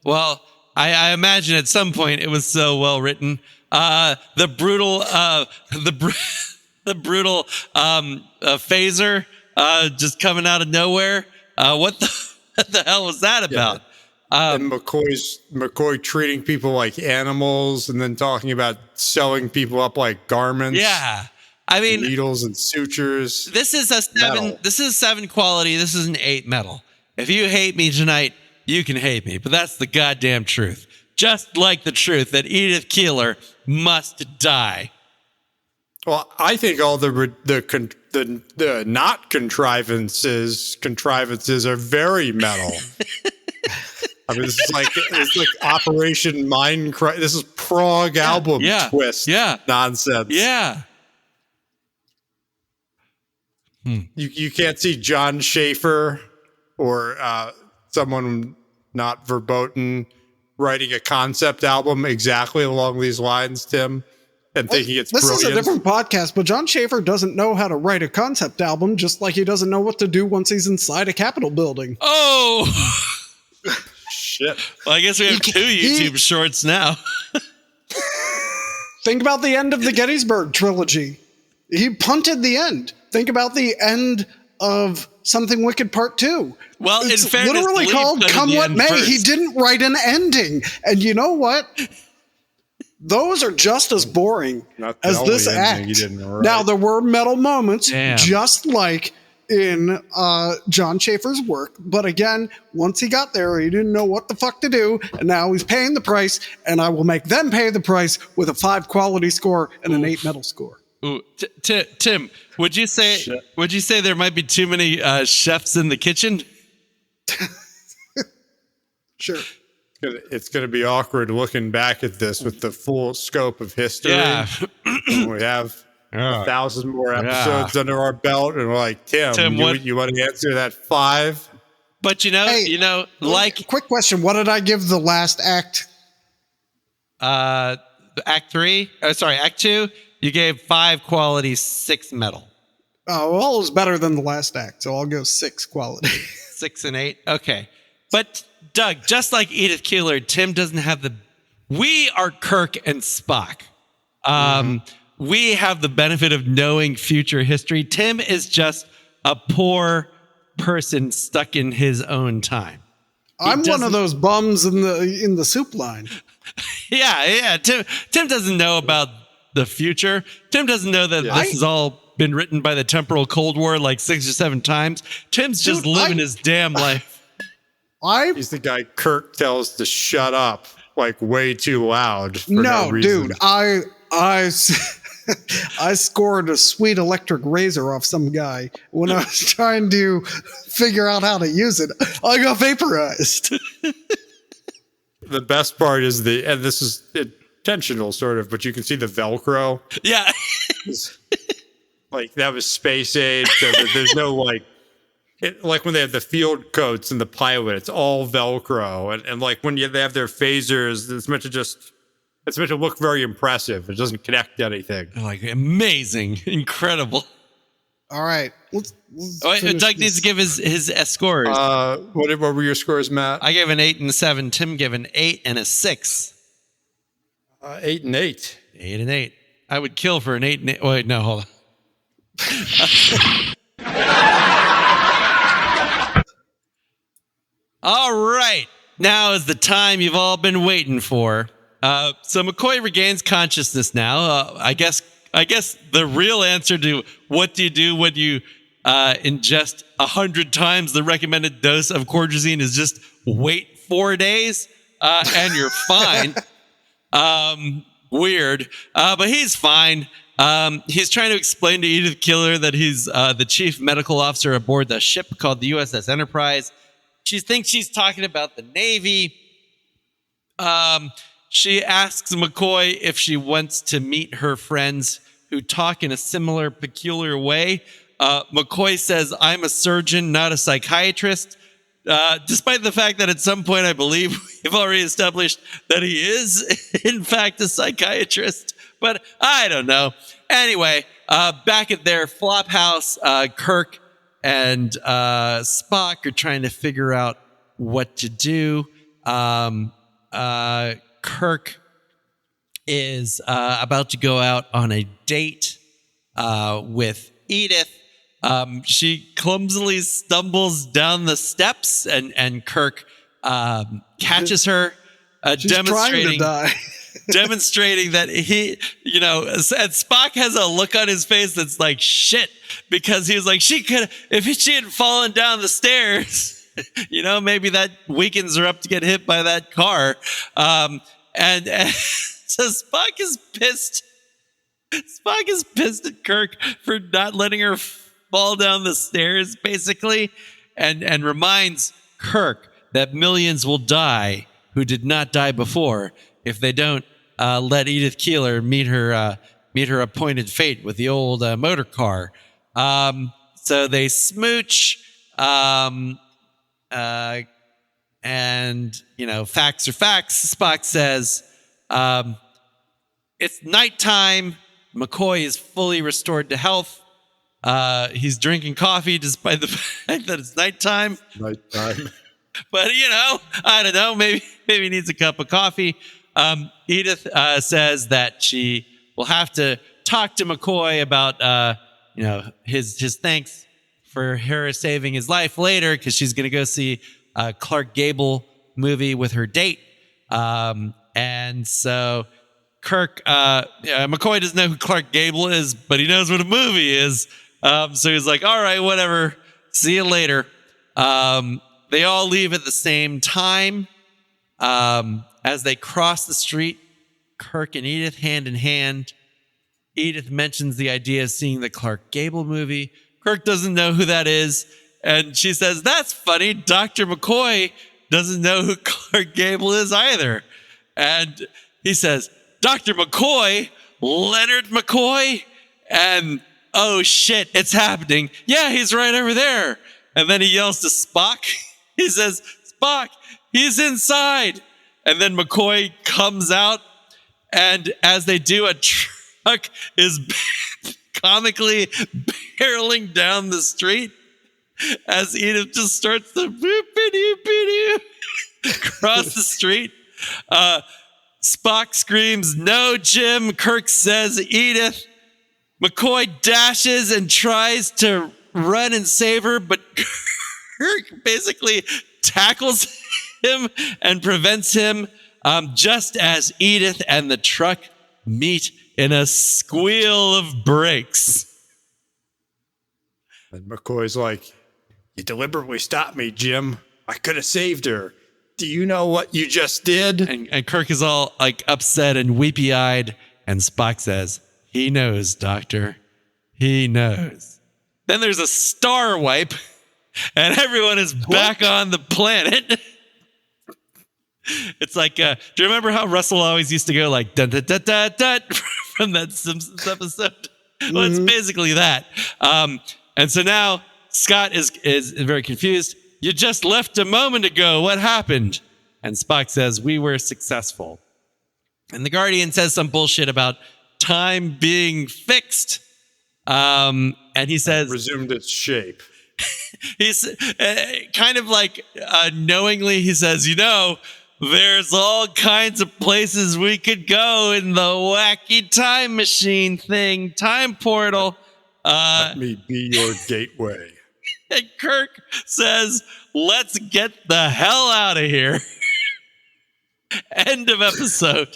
well. I imagine at some point it was so well written. The brutal phaser just coming out of nowhere. What the hell was that about? And McCoy treating people like animals and then talking about selling people up like garments. Yeah. I mean, needles and sutures. This is a 7. Metal. This is 7 quality. This is an 8 metal. If you hate me tonight, you can hate me, but that's the goddamn truth. Just like the truth that Edith Keeler must die. Well, I think all the not contrivances are very metal. I mean, it's like Operation Mindcrisis. This is prog album twist nonsense. Yeah. You can't see John Schaefer or someone not verboten writing a concept album exactly along these lines, Tim, and thinking it's brilliant. This is a different podcast, but John Schaefer doesn't know how to write a concept album, just like he doesn't know what to do once he's inside a Capitol building. Oh! Shit. Well, I guess we have 2 YouTube shorts now. Think about the end of the Gettysburg trilogy. He punted the end. Think about the end of Something Wicked Part 2. Well, it's in fairness, literally called Come What May. First. He didn't write an ending. And you know what? Those are just as boring as this act. Now, there were metal moments, just like in John Schaefer's work. But again, once he got there, he didn't know what the fuck to do. And now he's paying the price. And I will make them pay the price with a 5 quality score and an 8 metal score. Ooh, Tim, would you say there might be too many chefs in the kitchen? Sure. It's going to be awkward looking back at this with the full scope of history. Yeah. We have 1,000 more episodes under our belt, and we're like, Tim you want to answer that 5? But quick question: what did I give the last act? Act 3. Act 2. You gave 5 quality, 6 metal. Oh, well, it was better than the last act, so I'll go 6 quality. 6 and 8. Okay, but Doug, just like Edith Keeler, Tim doesn't have the. We are Kirk and Spock. We have the benefit of knowing future history. Tim is just a poor person stuck in his own time. I'm one of those bums in the soup line. Yeah. Tim doesn't know about the future. Tim doesn't know that this has all been written by the temporal Cold War like 6 or 7 times. Tim's just living his damn life. He's the guy Kirk tells to shut up. like way too loud. For no reason. Dude, I scored a sweet electric razor off some guy when I was trying to figure out how to use it. I got vaporized. The best part is and this is intentional sort of, but you can see the Velcro. Yeah. Like that was space age. So there's no like when they have the field coats and the pilot, it's all Velcro. And like when they have their phasers, it's meant to look very impressive. It doesn't connect to anything. Like amazing, incredible. All right, let's Doug needs to give his scores. What were your scores, Matt? I gave an 8 and a 7. Tim gave an 8 and a 6. 8 and 8. 8 and 8. I would kill for an 8 and 8. Wait, no, hold on. All right, now is the time you've all been waiting for. So McCoy regains consciousness now. I guess the real answer to what do you do when you ingest 100 times the recommended dose of cordrazine is just wait 4 days and you're fine. Weird, but he's fine. He's trying to explain to Edith Keeler that he's the chief medical officer aboard the ship called the USS Enterprise. She thinks she's talking about the Navy. She asks McCoy if she wants to meet her friends who talk in a similar, peculiar way. McCoy says, I'm a surgeon, not a psychiatrist. Despite the fact that at some point, I believe we've already established that he is, in fact, a psychiatrist. But I don't know. Anyway, back at their flop house, Kirk and Spock are trying to figure out what to do. Kirk is about to go out on a date with Edith. She clumsily stumbles down the steps, and Kirk catches her, demonstrating that he, and Spock has a look on his face that's like shit, because he was like, if she had fallen down the stairs, maybe that weakens her up to get hit by that car. And so Spock is pissed. Spock is pissed at Kirk for not letting her fall down the stairs, basically, and reminds Kirk that millions will die who did not die before if they don't let Edith Keeler meet her appointed fate with the old motor car. So they smooch, and facts are facts. Spock says it's nighttime. McCoy is fully restored to health. He's drinking coffee despite the fact that it's nighttime. But I don't know. Maybe he needs a cup of coffee. Edith says that she will have to talk to McCoy about his thanks for her saving his life later, because she's going to go see a Clark Gable movie with her date. And so Kirk, McCoy doesn't know who Clark Gable is, but he knows what a movie is. So he's like, all right, whatever. See you later. They all leave at the same time. As they cross the street, Kirk and Edith hand in hand. Edith mentions the idea of seeing the Clark Gable movie. Kirk doesn't know who that is. And she says, that's funny. Dr. McCoy doesn't know who Clark Gable is either. And he says, Dr. McCoy? Leonard McCoy? And oh shit, it's happening. Yeah, he's right over there. And then he yells to Spock. He says, Spock, he's inside. And then McCoy comes out, and as they do, a truck is comically barreling down the street as Edith just starts to cross the street. Spock screams, no, Jim. Kirk says, Edith. McCoy dashes and tries to run and save her, but Kirk basically tackles him and prevents him, just as Edith and the truck meet in a squeal of brakes. And McCoy's like, you deliberately stopped me, Jim. I could have saved her. Do you know what you just did? And Kirk is all like upset and weepy-eyed, and Spock says, "He knows, Doctor. He knows." Then there's a star wipe, and everyone is back on the planet. It's like, do you remember how Russell always used to go like dun dun dun dun dun from that Simpsons episode? Well, it's basically that. And so now Scott is very confused. "You just left a moment ago. What happened?" And Spock says, "We were successful." And the Guardian says some bullshit about time being fixed. And he says, Resumed its shape. he's kind of like knowingly, he says, there's all kinds of places we could go in the wacky time machine thing, time portal. Let me be your gateway. And Kirk says, "Let's get the hell out of here." End of episode.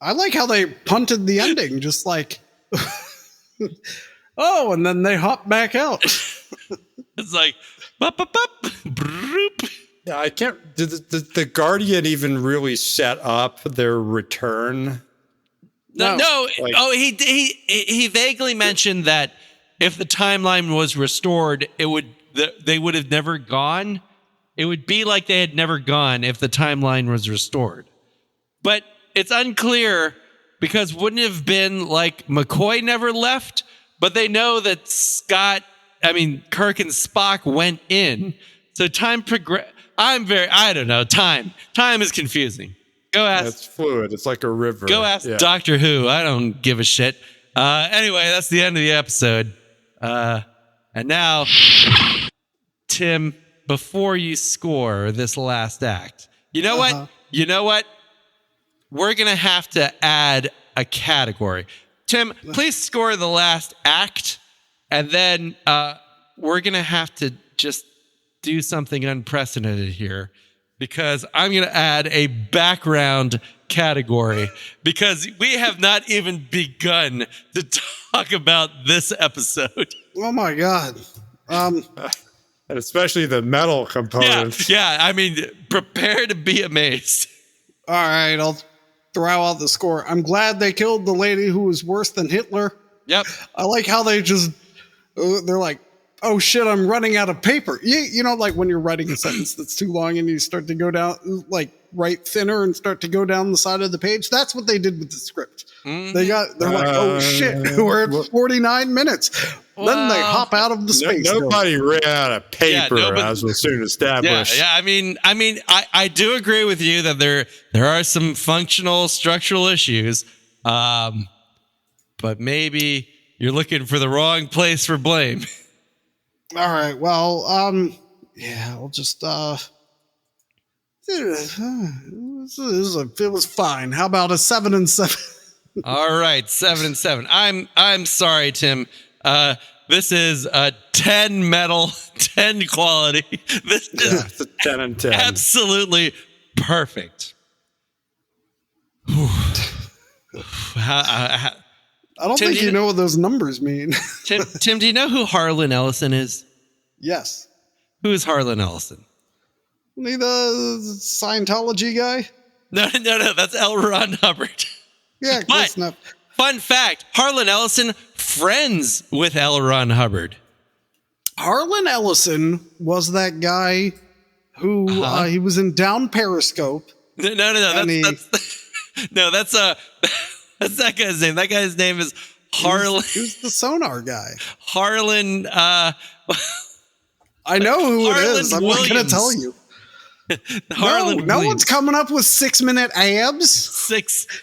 I like how they punted the ending, just like, oh, and then they hop back out. It's like, bup, bup, bup, broop. Yeah, I can't. Did the Guardian even really set up their return? No. Like, He vaguely mentioned that if the timeline was restored, they would have never gone. It would be like they had never gone if the timeline was restored. But it's unclear because wouldn't it have been like McCoy never left, but they know that Kirk and Spock went in. So time progressed. I don't know. Time is confusing. Go ask. It's fluid. It's like a river. Go ask Doctor Who. I don't give a shit. Anyway, that's the end of the episode. And now, Tim, before you score this last act, you know what? You know what? We're going to have to add a category. Tim, please score the last act, and then we're going to have to just do something unprecedented here, because I'm going to add a background category, because we have not even begun to talk about this episode. Oh my God. And especially the metal component. Yeah. Prepare to be amazed. All right, I'll throw out the score. I'm glad they killed the lady who was worse than Hitler. Yep. I like how they just, they're like, oh shit, I'm running out of paper. You know, like when you're writing a sentence that's too long and you start to go down, like write thinner and start to go down the side of the page. That's what they did with the script. Mm-hmm. They're like, oh shit, we're at 49 minutes. Then they hop out of the space. Nobody ran out of paper, as was soon established. Yeah. I do agree with you that there are some functional structural issues, but maybe you're looking for the wrong place for blame. All right. Well, I'll just it was fine. How about a 7 and 7? All right, 7 and 7. I'm sorry, Tim. This is a 10 metal, 10 quality. This is it's a 10 and 10. Absolutely perfect. I don't think you know what those numbers mean. Tim, do you know who Harlan Ellison is? Yes. Who is Harlan Ellison? Isn't he the Scientology guy? No, that's L. Ron Hubbard. Yeah, close enough. Fun fact, Harlan Ellison, friends with L. Ron Hubbard. Harlan Ellison was that guy who he was in Down Periscope. No. That's that guy's name. That guy's name is Harlan. Who's the sonar guy? Harlan. I know who it is. I'm not going to tell you. No one's coming up with 6-minute abs.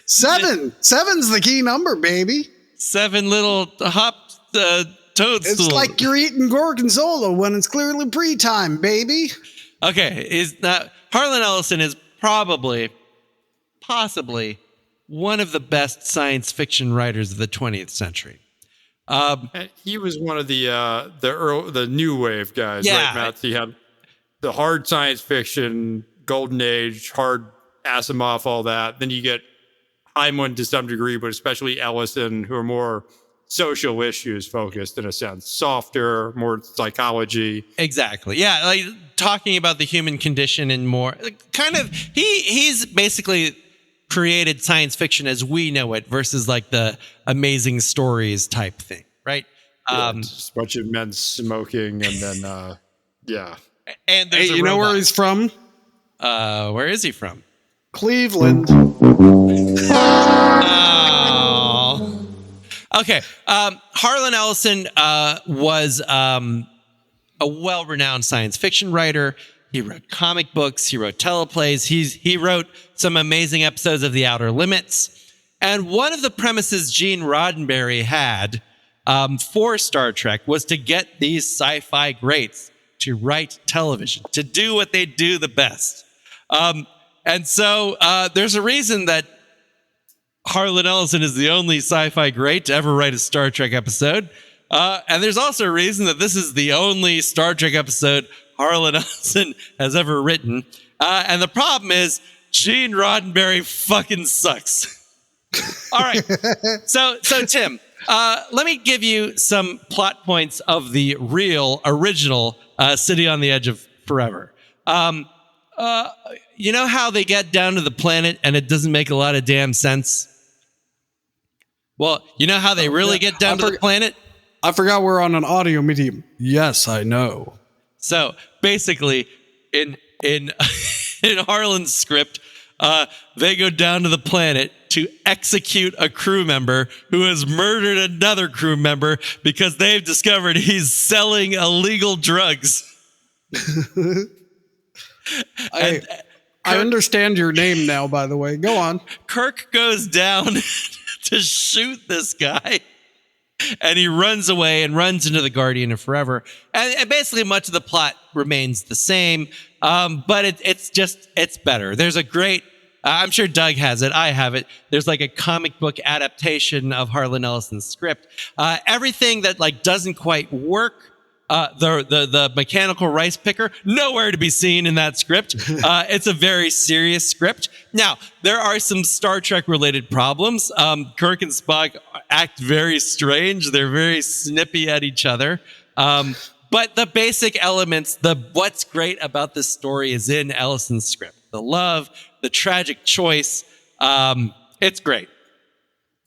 7. 7's the key number, baby. 7 little hop toadstools. It's like you're eating gorgonzola when it's clearly pre-time, baby. Okay, Harlan Ellison is possibly one of the best science fiction writers of the 20th century. He was one of the new wave guys, right, Matt? He had the hard science fiction, Golden Age, hard Asimov, all that. Then you get Hyman to some degree, but especially Ellison, who are more social issues focused in a sense, softer, more psychology. Exactly. Yeah, like talking about the human condition and more kind of he's basically created science fiction as we know it versus like the amazing stories type thing, right? Just a bunch of men smoking and then yeah. And there's Hey, you know where he's from? Where is he from? Cleveland. Oh. Okay. Harlan Ellison was a well-renowned science fiction writer. He wrote comic books. He wrote teleplays. He wrote some amazing episodes of The Outer Limits. And one of the premises Gene Roddenberry had for Star Trek was to get these sci-fi greats to write television, to do what they do the best. And so there's a reason that Harlan Ellison is the only sci-fi great to ever write a Star Trek episode. And there's also a reason that this is the only Star Trek episode Harlan Ellison has ever written. And the problem is Gene Roddenberry fucking sucks. All right. So Tim, let me give you some plot points of the original City on the Edge of Forever. You know how they get down to the planet and it doesn't make a lot of damn sense? Well, you know how they really get down to the planet? I forgot we're on an audio medium. Yes, I know. So basically, in Harlan's script, they go down to the planet to execute a crew member who has murdered another crew member because they've discovered he's selling illegal drugs. I understand your name now, by the way. Go on. Kirk goes down to shoot this guy, and he runs away and runs into the Guardian of Forever. And basically much of the plot remains the same, but it's better. There's a great, I'm sure Doug has it, I have it. There's like a comic book adaptation of Harlan Ellison's script. Everything that like doesn't quite work, the mechanical rice picker, nowhere to be seen in that script. It's a very serious script. Now, there are some Star Trek related problems. Kirk and Spock act very strange. They're very snippy at each other. But the basic elements, what's great about this story is in Ellison's script. The love, the tragic choice. It's great.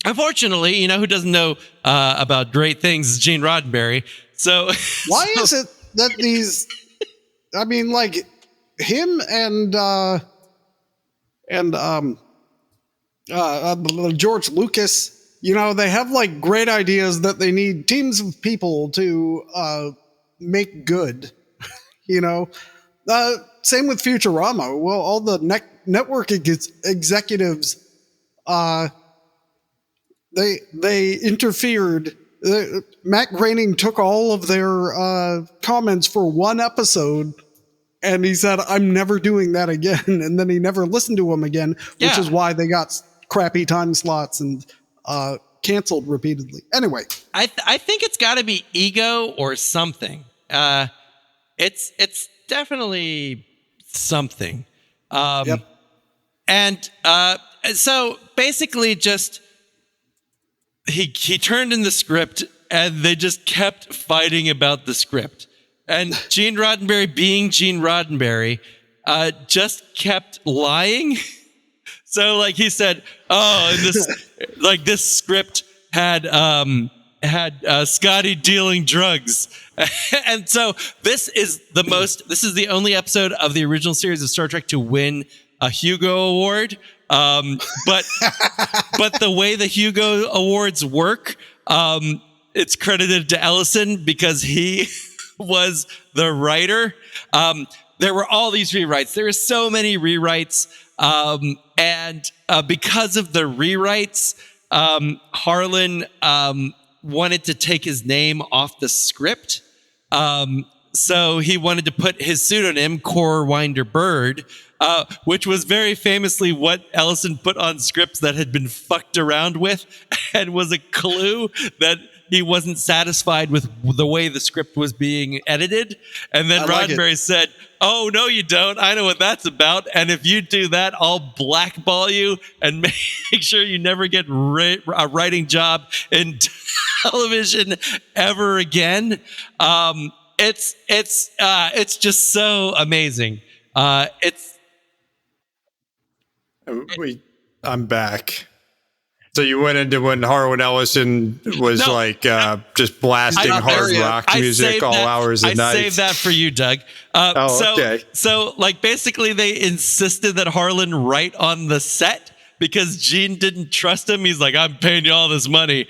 Unfortunately, you know who doesn't know about great things is Gene Roddenberry. So why is it that these? I mean, like him and George Lucas. You know, they have like great ideas that they need teams of people to make good. You know, same with Futurama. Well, all the network executives, they interfered. Matt Groening took all of their comments for one episode, and he said, "I'm never doing that again." And then he never listened to them again, which is why they got crappy time slots and canceled repeatedly. Anyway, I think it's got to be ego or something. It's definitely something. Yep. And so basically, just. He turned in the script, and they just kept fighting about the script. And Gene Roddenberry, being Gene Roddenberry, just kept lying. So, like he said, "Oh, and this script had Scotty dealing drugs," and so this is the only episode of the original series of Star Trek to win a Hugo Award. But the way the Hugo Awards work, it's credited to Ellison because he was the writer. There were all these rewrites. There were so many rewrites. And because of the rewrites, Harlan wanted to take his name off the script. So he wanted to put his pseudonym, Core Winder Bird, which was very famously what Ellison put on scripts that had been fucked around with and was a clue that he wasn't satisfied with the way the script was being edited. And then Roddenberry said, "Oh, no, you don't. I know what that's about. And if you do that, I'll blackball you and make sure you never get a writing job in television ever again. It's just so amazing. I'm back. So you went into when Harlan Ellison was just blasting hard rock music all hours of night. I saved that for you, Doug. Okay. So like basically they insisted that Harlan write on the set because Gene didn't trust him. He's like, I'm paying you all this money.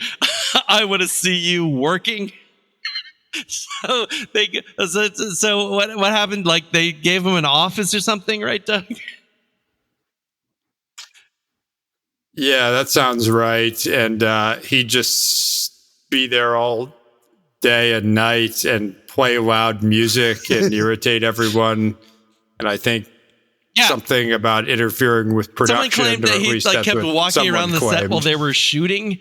I want to see you working. So what happened? Like they gave him an office or something, right, Doug? Yeah, that sounds right. And he'd just be there all day and night and play loud music and irritate everyone. And I think something about interfering with production. Someone claimed that he kept walking around the set while they were shooting.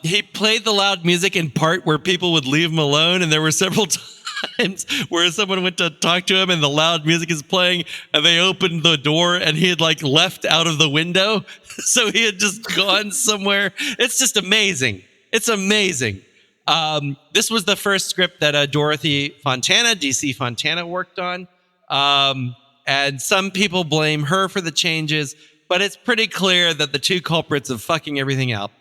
He played the loud music in part where people would leave him alone, and there were several times where someone went to talk to him and the loud music is playing and they opened the door and he had left out of the window. So he had just gone somewhere. It's just amazing. It's amazing. This was the first script that Dorothy Fontana, DC Fontana, worked on. And some people blame her for the changes, but it's pretty clear that the two culprits of fucking everything up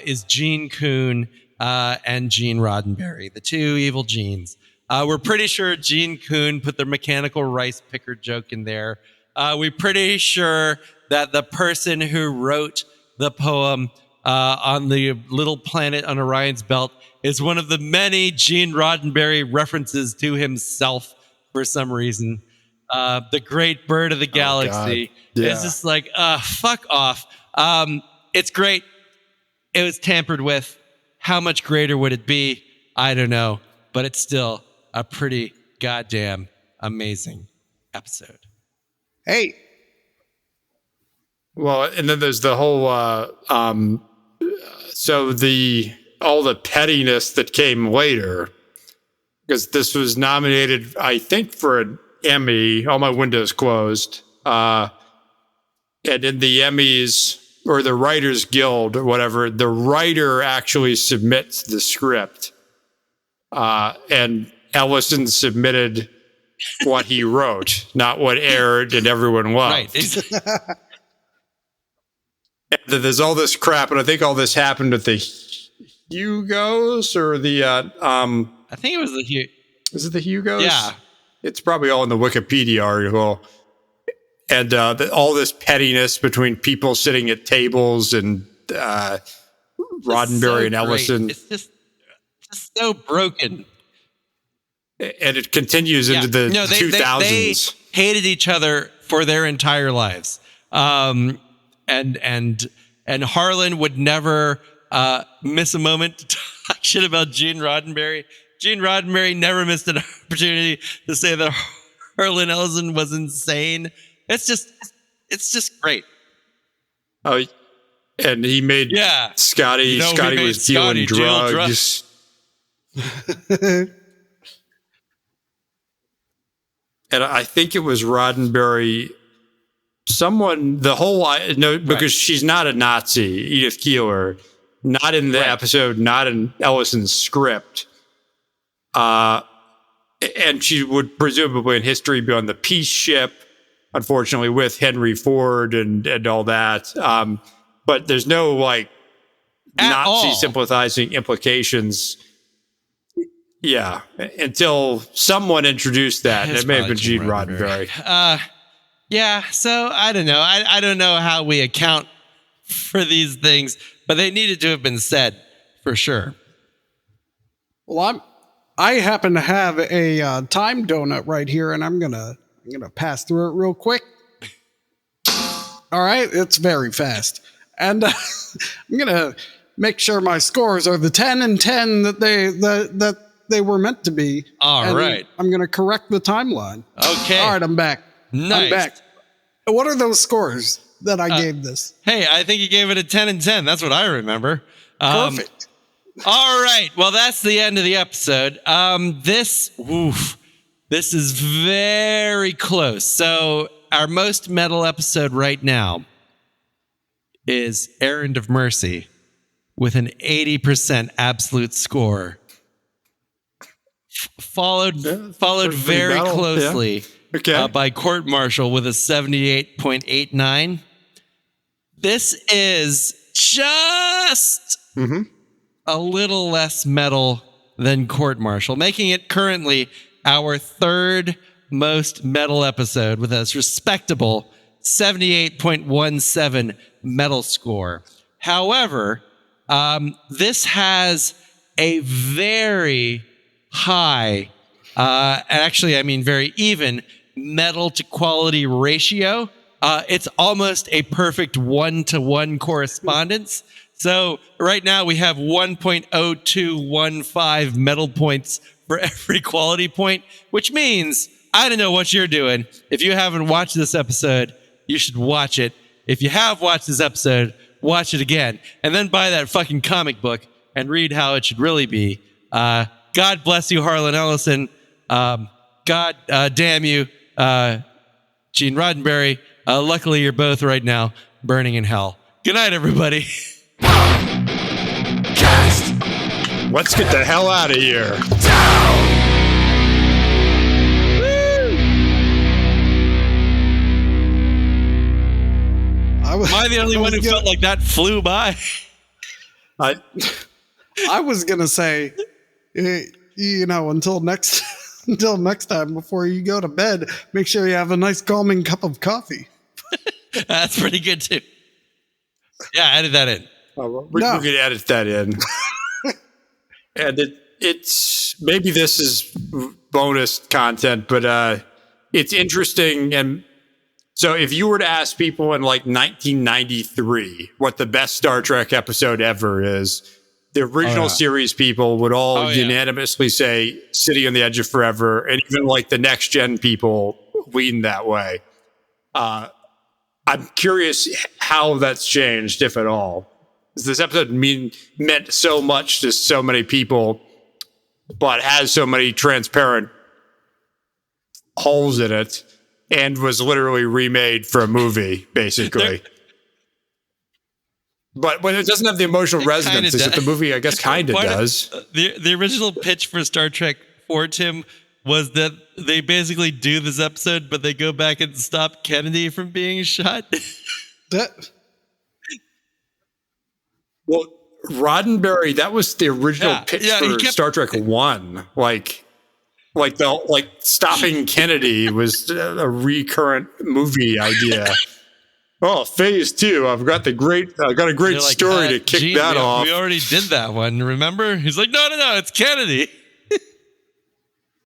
is Gene Coon and Gene Roddenberry, the two evil Genes. We're pretty sure Gene Coon put the mechanical rice picker joke in there. We're pretty sure that the person who wrote the poem on the little planet on Orion's belt is one of the many Gene Roddenberry references to himself for some reason. The great bird of the galaxy. It's just like, fuck off. It's great. It was tampered with. How much greater would it be? I don't know. But it's still a pretty goddamn amazing episode. Hey. Well, and then there's the whole, all the pettiness that came later, because this was nominated, I think, for an Emmy. All my windows closed. And in the Emmys, or the Writers Guild or whatever, the writer actually submits the script. And Ellison submitted what he wrote, not what aired and everyone loved. Right. There's all this crap, and I think all this happened with the Hugos or the I think it was the Hugos. Is it the Hugos? Yeah. It's probably all in the Wikipedia article. And all this pettiness between people sitting at tables and Roddenberry and Ellison. It's just so broken. And it continues into the 2000s. They hated each other for their entire lives. And Harlan would never miss a moment to talk shit about Gene Roddenberry. Gene Roddenberry never missed an opportunity to say that Harlan Ellison was insane. It's just great. Oh, and he made Scotty. Scotty was dealing drugs. And I think it was Roddenberry. Because she's not a Nazi, Edith Keeler, not in the episode, not in Ellison's script. And she would presumably in history be on the peace ship, unfortunately, with Henry Ford and all that. But there's no Nazi sympathizing implications. Yeah, until someone introduced that. And it may have been Gene Roddenberry. Yeah, so I don't know. I don't know how we account for these things, but they needed to have been said for sure. Well, I happen to have a time donut right here, and I'm gonna pass through it real quick. All right, it's very fast, and I'm gonna make sure my scores are the 10 and 10 that they were meant to be. All right, I'm gonna correct the timeline. Okay. All right, I'm back. Nice. I'm back. What are those scores that I gave this? Hey, I think you gave it a 10 and 10. That's what I remember. Perfect. All right. Well, that's the end of the episode. This is very close. So our most metal episode right now is Errand of Mercy, with an 80% absolute score. Followed very metal, closely Okay. by Court Martial with a 78.89. This is just a little less metal than Court Martial, making it currently our third most metal episode with a respectable 78.17 metal score. However, this has a very high, actually, I mean very even metal to quality ratio. It's almost a perfect 1-to-1 correspondence. So right now we have 1.0215 metal points for every quality point, which means I don't know what you're doing. If you haven't watched this episode, you should watch it. If you have watched this episode, watch it again. And then buy that fucking comic book and read how it should really be. God bless you, Harlan Ellison. God damn you, Gene Roddenberry. Luckily, you're both right now burning in hell. Good night, everybody. Cast Let's get the hell out of here. down. Am I the only one who felt like that flew by? I was gonna say, until next time before you go to bed, make sure you have a nice calming cup of coffee. That's pretty good too. Yeah, edit that in. We're going to edit that in. And it's maybe this is bonus content, but it's interesting. And so if you were to ask people in like 1993 what the best Star Trek episode ever is, the original series people would all unanimously say City on the Edge of Forever, and even like the next gen people lean that way. I'm curious how that's changed, if at all. This episode meant so much to so many people, but has so many transparent holes in it, and was literally remade for a movie, basically. But it doesn't have the emotional resonance that the movie, I guess, kind of does. The original pitch for Star Trek 4, Tim, was that they basically do this episode, but they go back and stop Kennedy from being shot. Well, Roddenberry, that was the original pitch for Star Trek 1. Like stopping Kennedy was a recurrent movie idea. Oh, phase 2. I got a great story to kick that off. We already did that one. Remember? He's like, no, it's Kennedy.